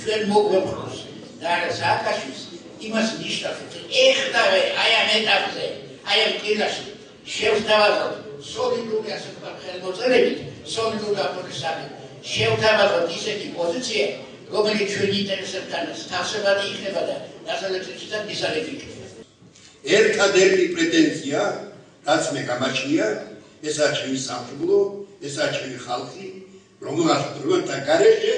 ჩვენ მოგებღოს და სააკაშვილს იმას ნიშნავს რომ ეხლავე აი ამ ეტაპზე აი ამ კილაში შევთავაზოთ სოლიდური ასე ვთქვათ ხელმოწერებით სოლიდური აპორისადით შევთავაზოთ ისეთი პოზიცია რომელიც ჩვენი ინტერესებთან სთავსებადი იქნება და დასავლეთისთან მისაღები იქნება. ერთადერთი პრეტენზია რაც მე გამაჩნია ესაა ჩემი სამშობლო ესაა ჩემი ხალხი რომელთა გარეშე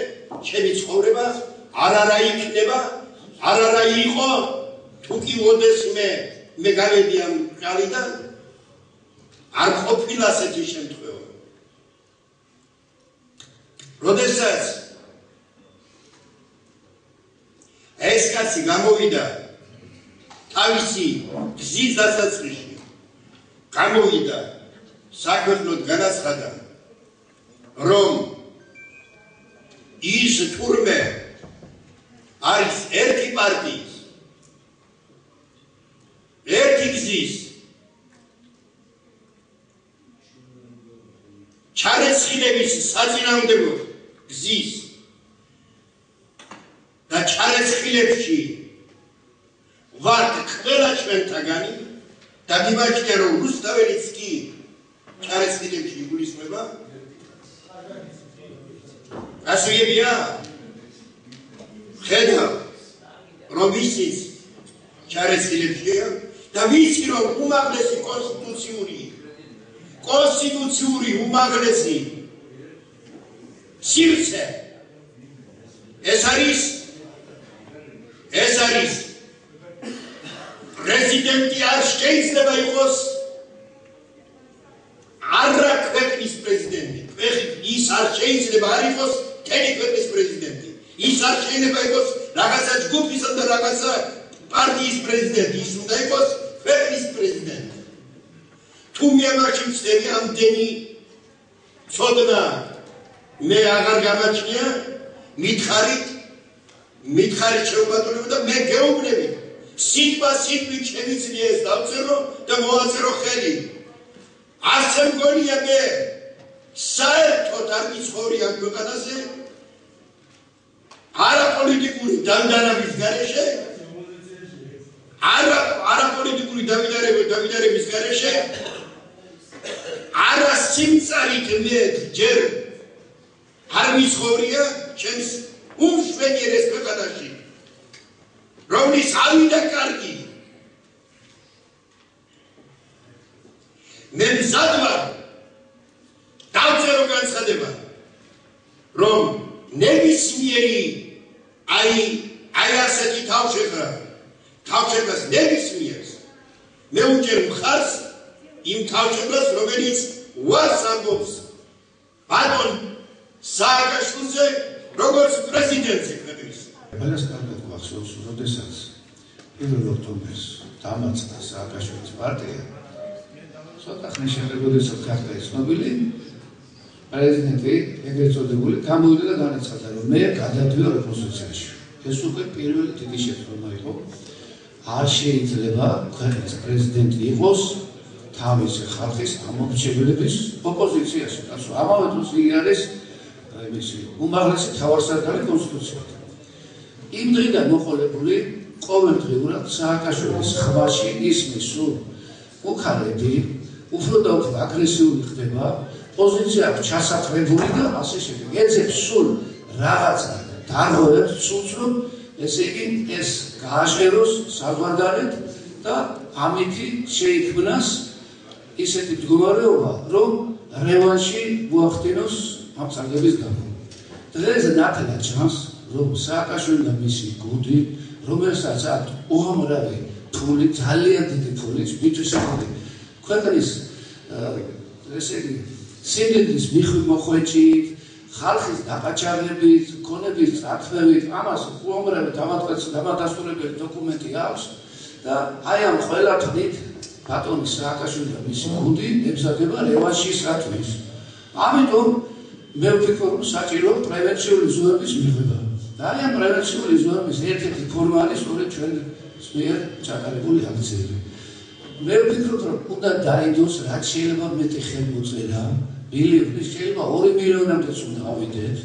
ჩემი ცხოვრება არ იქნება არ იყო თუ კი ოდესმე მე გავედი ამ ხალიდან არ ყოფილა ასეთი შემთხვევა. როდესაც ეს კაცი გამოვიდა თავისი გზის დასაწყისში გამოვიდა საქართველოს განაცხადა რომ ის თურმე არის ერთი პარტიის ერთი გზის ჩარეცხილების საწინააღმდეგო გზის და ჩარეცხილებში ვართ ყველა ჩვენთაგანი და მიმაჩნია რომ რუსთაველიც კი ჩარეცხილებში იგულისხმება ასოებია ხედავ რომ ისიც ჩარეცხილებშია და ვიცი რომ უმაღლესი კონსტიტუციური უმაღლესი სივრცე ეს არის პრეზიდენტი არ შეიძლება იყოს არა ქვეყნის პრეზიდენტი ის არ შეიძლება არ იყოს თელი ქვეყნის პრეზიდენტი ის არ შეიძლება იყოს რაღაცა ჯგუფისა და რაღაცა პარტიის პრეზიდენტი ის უნდა იყოს ქვეყნის პრეზიდენტი თუ მე ამაში ვწევი ამდენი ცოდნა მე აღარ გამაჩნია მითხარით შეუბატონებ და მე გეუბნები სიტყვა სიტყვით შემიძლია ეს დავწერო და მოვაწერო ხელი ასე მგონია მე საერთოდ არ მიცხოვრია ქვეყანაზე არაპოლიტიკური დამდარების გარეშე არაპოლიტიკური დამდარების გარეშე არა სიმწარით მე ჯერ არ მიცხოვრია ჩემს უმშვენიერეს ქვეყანაში რომლის ავიდა კარგი მე მზად ვარ დავწერო განცხადება რომ ნებისმიერი აი ასეთი თავშეყრას ნებისმიერს მე უჭერ მხარს იმ თავშეყრას რომელიც ვარს ამბობს ბატონ სააკაშვილზე როგორც პრეზიდენტი ქვეყნის. ყველას კარგად გვახსოვს, როდესაც 1 ოქტომბერს დამარცხდა სააკაშვილის პარტია, ცოტა ხნის შემდეგ, როდესაც გახდა ცნობილი, პრეზიდენტი ეგრეთ წოდებული გამოვიდა და განაცხადა, რომ მე გადავდივარ ოპოზიციაში. ეს უკვე პირველი დიდი შეცდომა იყო. არ შეიძლება ქვეყნის პრეზიდენტი იყოს თავისი ხალხის ამომრჩევლების ოპოზიციაში. კაცო, ამავე დროს იგი არის იმისი უმაღლესი მთავარსარდალი კონსტიტუციით. იმ დღიდან მოყოლებული ყოველდღიურად სააკაშვილის ხვაში ისმის სულ უქარები, უფრო და უფრო აგრესიული ხდება, პოზიცია აქვს ჩასათრებული და ასე შემდეგ. ეძებს სულ რაღაცა დარღვევებს სულს, რომ ესე იგი ეს გააჟღეროს საზღვარგარეთ და ამითი შეიქმნას ისეთი მდგომარეობა, რომ რევანში მოახდინოს ამ წარგების გამო. დღეს ნათლად ჩანს, რომ სააკაშვილი და მისი გუნდი, რომელსაც აქვს უამრავი ფული, ძალიან დიდი ფული, მითვისებული ქვეყნის ესე იგი სინდისის მოხვეჭით, ხალხის დაპაჭარებით, ქონების წათმევით, ამას უამრავი დამადასტურებელი დოკუმენტი აქვს და აი ამ ყველა თქმით ბატონი სააკაშვილი და მისი გუნდი ემზადება რევანშისათვის. ამიტომ მე ვფიქრობ, რომ საჭირო პრევენციული ზოების მიღება. და აი ამ პრევენციული ზოების ერთ-ერთი ფორმა არის სწორედ ჩვენ მიერ ჩატარებული აქციები. მე ვფიქრობ, რომ უნდა დაიდოს რაც შეიძლება მეტი ხელმოწერა, მილიონი, შეიძლება 2 მილიონამდეც უნდა ავიდეთ,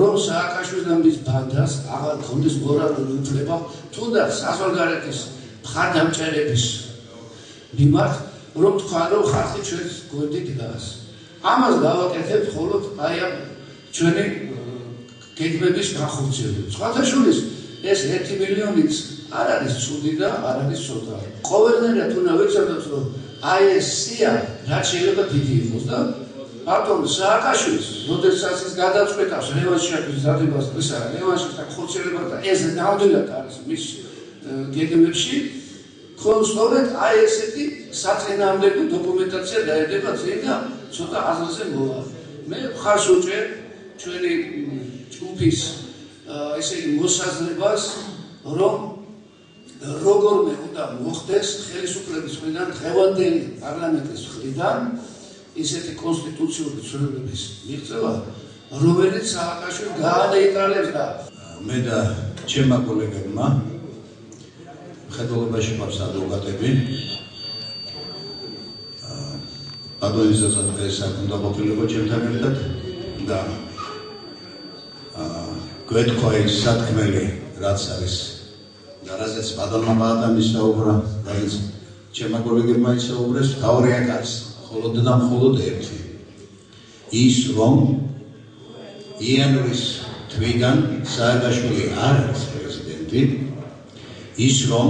რომ სააკაშვილის და მის ბანდას აღარ გქონდეს მორალური უფლება, თუნდაც საზღვარგარეთის მხარდამჭერების მიმართ, რომ თქვა, რომ ხალხი ჩვენს გვერდით დგას. ამას გავაკეთებთ მხოლოდ აი ამ ჩვენი გეგმების განხორციელებით. სხვათა შორის ეს 1 მილიონიც არ არის ცუდი და არ არის ცოტა. ყოველდღიურად უნდა ვეცადოთ, რომ აი ეს სია რაც შეიძლება დიდი იყოს და ბატონ სააკაშვილის, როდესაც ის გადაწყვეტავს რევანშის დადებას, ეს არა რევანშის განხორციელება და ეს ნამდვილად არის მის გეგმებში, ხომ სწორედ აი ესეთი საწინააღმდეგო დოკუმენტაცია დაედება წინ და ცოტა აზრზე მოვა. მე მხარს ვუჭერ ჩვენი ჯგუფის ესე იგი მოსაზრებას, რომ როგორმე უნდა მოხდეს ხელისუფლების მხრიდან, დღევანდელი პარლამენტის მხრიდან ისეთი კონსტიტუციური ცვლილებების მიღწევა, რომელიც სააკაშვილს გაანეიტრალებს და მე და ჩემმა კოლეგებმა მხედველობაში გვაქვს ადვოკატები. ადვოკატიზაცია დღეს აქ უნდა ყოფილიყო ჩემთან ერთად და გვეთქვა ის სათქმელი, რაც არის და რაზეც ბატონმა ბატონი საუბრა, რაც ჩემმა კოლეგებმა ისაუბრეს, თავი აქ არის მხოლოდ და მხოლოდ ერთი. ის რომ იანვრის თვიდან სააკაშვილი არ არის პრეზიდენტი, ის რომ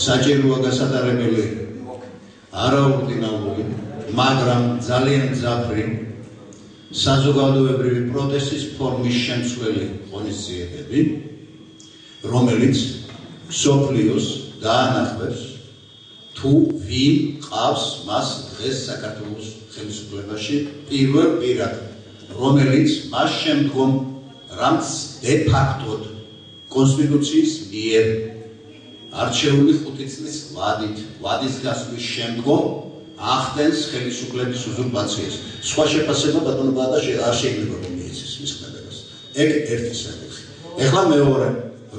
საჭიროა გასატარებელი არაორდინალური, მაგრამ ძალიან მძაფრი საზოგადოებრივი პროტესტის ფორმის შემცვლელი ღონისძიებები, რომელიც მსოფლიოს დაანახებს თუ ვინ ყავს მას დღეს საქართველოს ხელისუფლებაში პირველ პირად, რომელიც მას შემდგომ რამც დე ფაქტოდ კონსტიტუციის მიერ არჩეული 5 წლის ვადის გასვლის შემდგომ ახდენს ხელისუფლების უზურპაციას. სხვა შეფასება ბატონო ბადაში არ შეიძლება რომ მიეცეს მის ხმებას. ეგ ერთი საკითხი. ეხლა მეორე,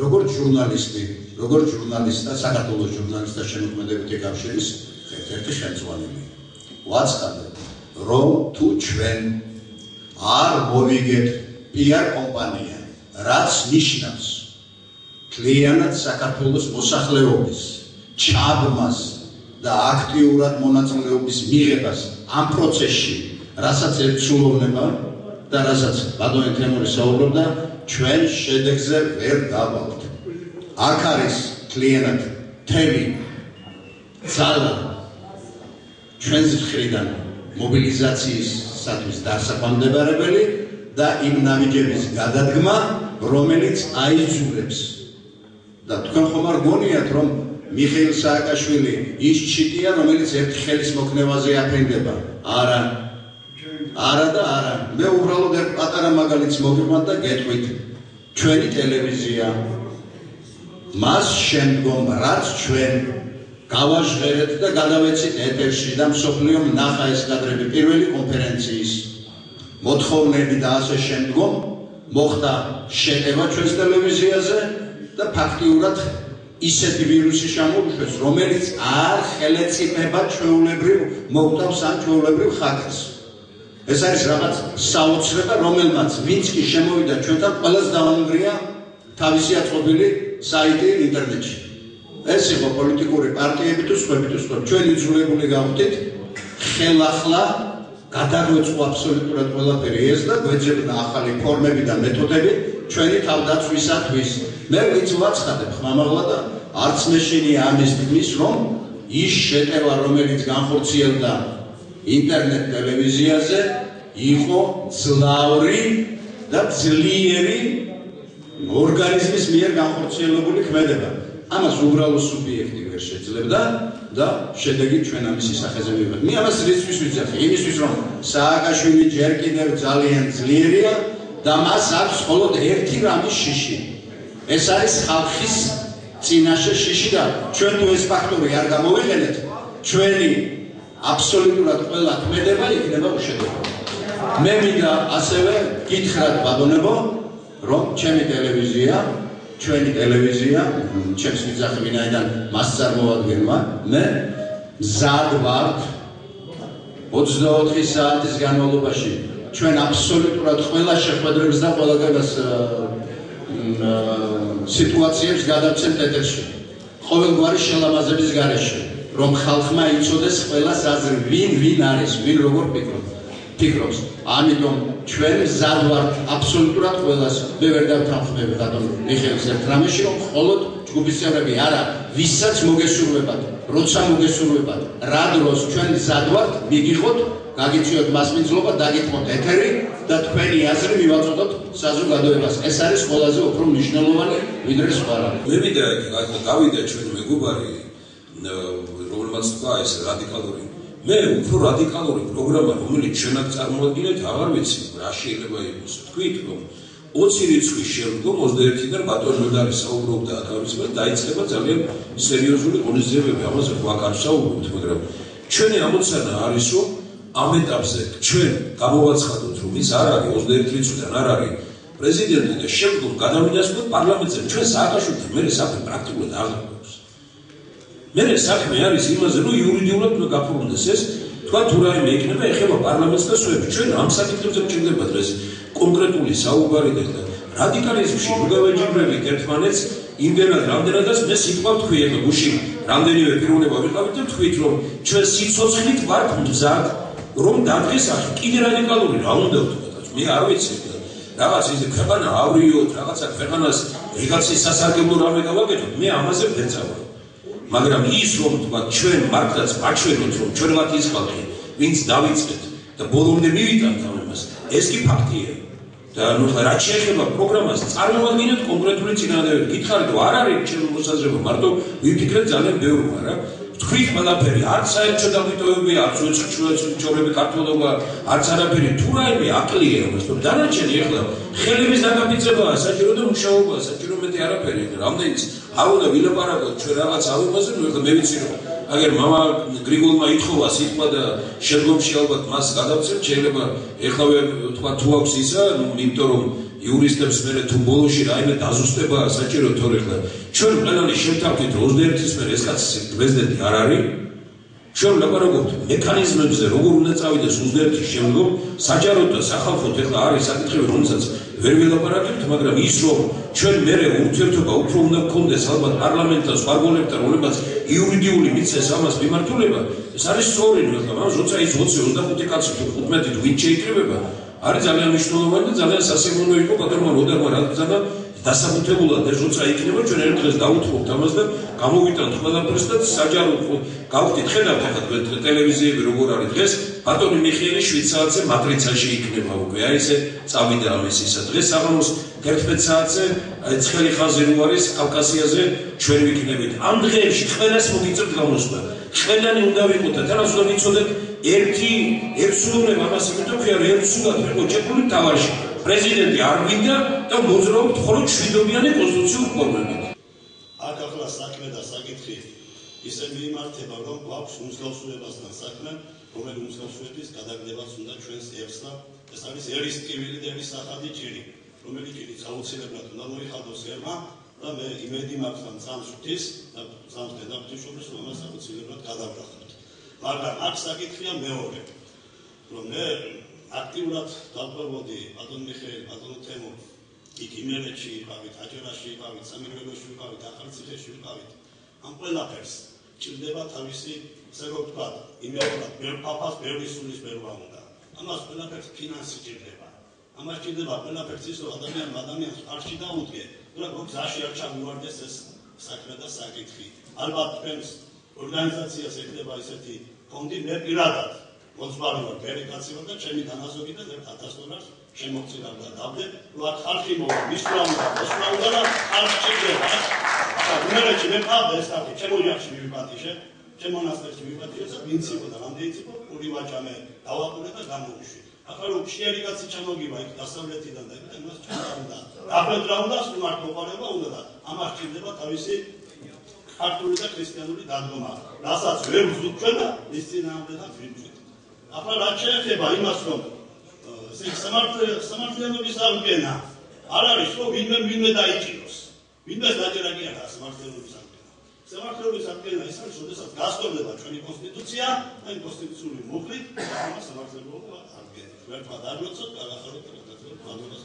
როგორც ჟურნალისტი და საქართველოს ჟურნალისტთა შემოქმედებითი კავშირის ერთ-ერთი ხელმძღვანელი. ვაცხადებ, რომ თუ ჩვენ არ მოვიგეთ PR კომპანია, რაც ნიშნავს მთლიანად საქართველოს მოსახლეობის ჩაბმას და აქტიურად მონაწილეობის მიღებას ამ პროცესში, რასაც ემსულოვნება და რასაც ბატონი თემური საუბრობდა, ჩვენ შედეგზე ვერ დავავალთ. აქ არის მთლიანად თემი ძალა ჩვენს მხრიდან მობილიზაციისათვის დასაქვემდებარებელი და იმ ნაბიჯების გადადგმა, რომელიც აიძულებს და თქვენ ხომ არ გონიათ, რომ მიხეილ სააკაშვილი ის ჩიტია, რომელიც ერთ ხელის მოქნევაზე აფრინდება. არა, არა და არა. მე უბრალოდ ერთ პატარა მაგალითს მოგიყვანთ და გეტყვით. ჩვენი ტელევიზია მას შემდგომ რაც ჩვენ გავაჟღერეთ და გადავეცით ეთერში და მსოფლიომ ნახა ეს კადრები პირველი კონფერენციის მოთხოვნები და ასე შემდგომ მოხდა შეტევა ჩვენს ტელევიზიაზე და ფაქტიურად ისეთი ვირუსი ჩამოუშვეს, რომელიც არ ხელეწიფება ჩვეულებრივ მოკვდავს ან ჩვეულებრივ ხალხს. ეს არის რაღაც საოცრება, რომელმაც ვინც კი შემოვიდა ჩვენთან, ყველას დაუნგრია თავისი აწყობილი საიტი ინტერნეტში. ეს იყო პოლიტიკური პარტიები თუ სხვები თუ სხვები. ჩვენ იძულებული გავხდით ხელახლა გადაგვეწყო აბსოლუტურად ყველაფერი ეს და გვეძებნა ახალი ფორმები და მეთოდები ჩვენი თავდაცვისათვის. მე ვინც ვაცხადებ ხმამაღლა და არც მე შენია ამის თქმის, რომ ის შეტევა, რომელიც განხორციელდა ინტერნეტ ტელევიზიაზე, იყო ძლავრი და ძლიერი ორგანიზმის მიერ განხორციელებული ქმედება. ამას უბრალო სუბიექტი ვერ შეძლებდა და შედეგი ჩვენ ამისი სახეზე მივიღეთ. მე ამას რისთვის ვიძახი? იმისთვის, რომ სააკაშვილი ჯერ კიდევ ძალიან ძლიერია და მას აქვს მხოლოდ ერთი რამის შიში. ეს არის ხალხის წინაშე შიში და ჩვენ თუ ეს ფაქტორი არ გამოვიყენეთ, ჩვენი აბსოლუტურად ყველა ქმედება იქნება უშედეგო. მე მინდა ასევე გითხრათ ბაბონებო, რომ ჩემი ტელევიზია, ჩვენი ტელევიზია, ჩემს ვიძახი ვინაიდან მას წარმოვადგენმა, მე მზად ვარ 24 საათის განმავლობაში ჩვენ აბსოლუტურად ყველა შეხვედრებს და ყველა სიტუაციებს გადავცემთ ეთერში. ყოველგვარი შელამაზების გარეშე, რომ ხალხმა იცოდეს ყველას აზრი, ვინ არის, ვინ როგორ ფიქრობს. ამიტომ ჩვენ მზად ვართ აბსოლუტურად ყველას. მე ვერ დავთანხმები ბატონ მიხეილს ერთ რამეში, რომ მხოლოდ ჯგუფის წევრები არა, ვისაც მოგესურვებათ, როცა მოგესურვებათ, რა დროს ჩვენ მზად ვართ, მიგიხოთ, გაგიწიოთ მასპინძლობა, დაგითმოთ ეთერი და თქვენი აზრი მივაწოდოთ საზოგადოებას. ეს არის ყველაზე უფრო მნიშვნელოვანი ვიდრე სხვა რამე. მე მინდა გავიდა ჩვენ მეგობარი, რომელმაც თქვა ეს რადიკალური. მე უფრო რადიკალური პროგრამა, რომელიც ჩვენად წარმოადგენთ, აღარ ვიცი, რა შეიძლება იყოს. თქვით, რომ 20 რიცხვის შემდგომ 21-დან ბატონ ნოდარი საუბრობდა თავისუფლად, დაიწყება ძალიან სერიოზული ღონისძიებები, ამაზე გვაქვს არ საუბრობთ, მაგრამ ჩვენი ამოცანა არის, რომ ამ ეტაპზე ჩვენ გამოვაცხადოთ, რომ ის არ არის 21 რიცხვიდან არ არის პრეზიდენტი და შემდგომ გადავიდასხოთ პარლამენტზე. ჩვენ სააკაშვილთან მე საქმე პრაქტიკულად არ გვაქვს. მე საქმე არის იმაზე, რომ იურიდიულად უნდა გაფორმდეს ეს, თქვა თუ რაიმე იქნება, ეხება პარლამენტს და სხვებს. ჩვენ ამ საკითხებზე გვჭირდება დღეს კონკრეტული საუბარი და რადიკალიზმში უგავეჯიბრებით ერთმანეთს იმდენად რამდენადაც მე სიტყვა ვთქვი, ეხლა გუშინ რამდენიმე პიროვნება ვიყავით და თქვით, რომ ჩვენ სიცოცხლით ვართ მზად, რომ დადგეს ახლა კიდე რადიკალური რა უნდა ვთქვათ. მე არ ვიცი რაღაც ისე ქვეყანა ავრიოთ, რაღაცა ქვეყანას ვიღაცის სასარგებლო რამე გავაკეთოთ, მე ამაზე ვერ წავარ. მაგრამ ის რომ თქვა ჩვენ მართლაც მაჩვენოთ, რომ ჩვენ ვართ ის ხალხი, ვინც დავიწყეთ და ბოლომდე მივიტანთ ამას, ეს კი ფაქტია. და ნუ რა შეეხება პროგრამას, წარმოვადგინოთ კონკრეტული წინადადებები. გითხარით, რომ არ არის ჩემი მოსაზრება, მარტო ვიფიქრეთ ძალიან ბევრი, მაგრამ თქვით ყველაფერი, არც საერთო დამიტოვებები, არც უცხოეთში ქართველობა, არც არაფერი, თუ რაიმე აკლია ამას, რომ დანარჩენი ეხლა ხელების დაკαπიცებაა, საჭირო და მუშაობაა, საჭირო მეტი არაფერი. რამდენიც არ უნდა ვილაპარაკოთ ჩვენ რაღაც ავებაზე, ნუ ეხლა მე ვიცი რომ აგერ მამა გრიგოლმა ითხოვა სიტყვა და შემდგომში ალბათ მას გადავცემ, შეიძლება ეხლავე თქვა თუ აქვს ისა, იმიტომ რომ იურისტებს მერე თუ ბოლოში რაიმე დაზუსტებაა საჭირო თორე ხლა ჩვენ ყველანი შევთავაზეთ 21-ის მერე ეს კაცი პრეზიდენტი არ არის ჩვენ ვლაპარაკობთ მექანიზმებზე როგორ უნდა წავიდეს 21-ის შემდგომ საჯაროდ და სახალხოდ ეხლა არის საკითხები რომელსაც ვერ ვილაპარაკებთ მაგრამ ის რომ ჩვენ მერე ურთიერთობა უფრო უნდა გქონდეს ალბათ პარლამენტთან სხვა გონებთან რომლებაც იურიდიული მიწეს ამას მიმართულება ეს არის სწორი ნუ ეხლა მას როცა ის 20-25 კაცი თუ 15 თუ ვინ შეიკრიბება არის ძალიან მნიშვნელოვანი და ძალიან სასიამოვნო იყო ბატონმა როდერმა რაღაცა დასაბუთებულად ეს როცა იქნება ჩვენ ერთ დღეს დავუთმობთ ამას და გამოვიტანთ ყველაფერს და საჯარო გავხდით ხედავთ ახლა ტელევიზიები როგორ არის დღეს ბატონი მიხეილი 7 საათზე მატრიცაში იქნება უკვე აი ესე წავიდა ამის ისა დღეს საღამოს 11 საათზე აი ცხელი ხაზი რო არის კავკასიაზე ჩვენ ვიქნებით ამ დღეებში ყველას მოგიწევთ გამოსვლა ყველანი უნდა ვიყოთ და თანაც უნდა ვიცოდეთ ერთს უნდა ამას იმიტომ ქვია რომ ერთს უნდა ვიყოთ შეფული თავაში პრეზიდენტი არ გვინდა და მოძრაობთ მხოლოდ შვიდობიანი კონსტიტუციურ ფორმებით. აქ ახლა საქმე და საკითხი ისე მიმართება რომ გვაქვს უმსხვილობასთან საქმე რომელი უმსხვილობის გადაგდებაც უნდა ჩვენს ერს და ეს არის ერის ტკივილი და ერის სახადი ჭირი რომელიც ჭირიც აუცილებლად უნდა მოიხადოს ერმა და მე იმედი მაქვს ამ წამს ღვთის და წამს დედაფთიშობის რომ ამას აუცილებლად გადავდახოთ მაგრამ აქ საკითხია მეორე რომ მე აქტიურად დავყვებოდი ბატონ მიხეილ ბატონ თემურ იქ იმერეთში ვიყავით აჯერაში ვიყავით სამეგრელოში ვიყავით ახალციხეში ვიყავით ამ ყველაფერს ჭირდება თავისი ესე რომ ვთქვა იმერულად ბევრ პაპას ბევრი სულის ბევრმა უნდა ამას ყველაფერს ფინანსი ჭირდება ამას ჭირდება ყველაფერს ის რომ ადამიანს არში დაუდგე რომ გზაში არ ჩამოვარდეს ეს საქმე და საკითხი ალბათ თქვენს ორგანიზაციას ეკდება ესეთი ფონდი მე პირადად მოძღვარი ვარ ბერიკაცი ვარ და ჩემი დანაზოგიდან $1000 შემოგწირავ და დავდე რომ აქ ხალხი მოვა მისვლა და ხალხი ჭირდება ახლა იმერეთში მე ყავდა ეს ხალხი ჩემო ოჯახში მივიპატიშე ჩემ მონასტერში მივიპატიშე და ვინც იყო და რამდენიც იყო ორი ვაჭამე დავაყურე და გამოვიშვი ახლა რომ შიერი კაცი ჩამოგივა იქ დასავლეთიდან და იმას ჩამოვიდა აფრეთ რა უნდა სტუმართ მოყარება უნდა და ამას ჭირდება თავისი ქართული და ქრისტიანული დადგომა რასაც ვერ ვზუთ ჩვენ და ის წინააღმდეგად ვიბრძვით ახლა რაც შეეხება იმას რომ სამართლიანობის აღდგენა არ არის რომ ვინმე დაიჭიროს ვინმეს დაჭერა კი არა სამართლიანობის აღდგენა სამართლიანობის აღდგენა ის არის როდესაც გასწორდება ჩვენი კონსტიტუცია და კონსტიტუციური მუხლით ამას სამართლიანობა აღდგენა ვერაფერ დაგლოცოთ და ახალ გადაწყვეტილებას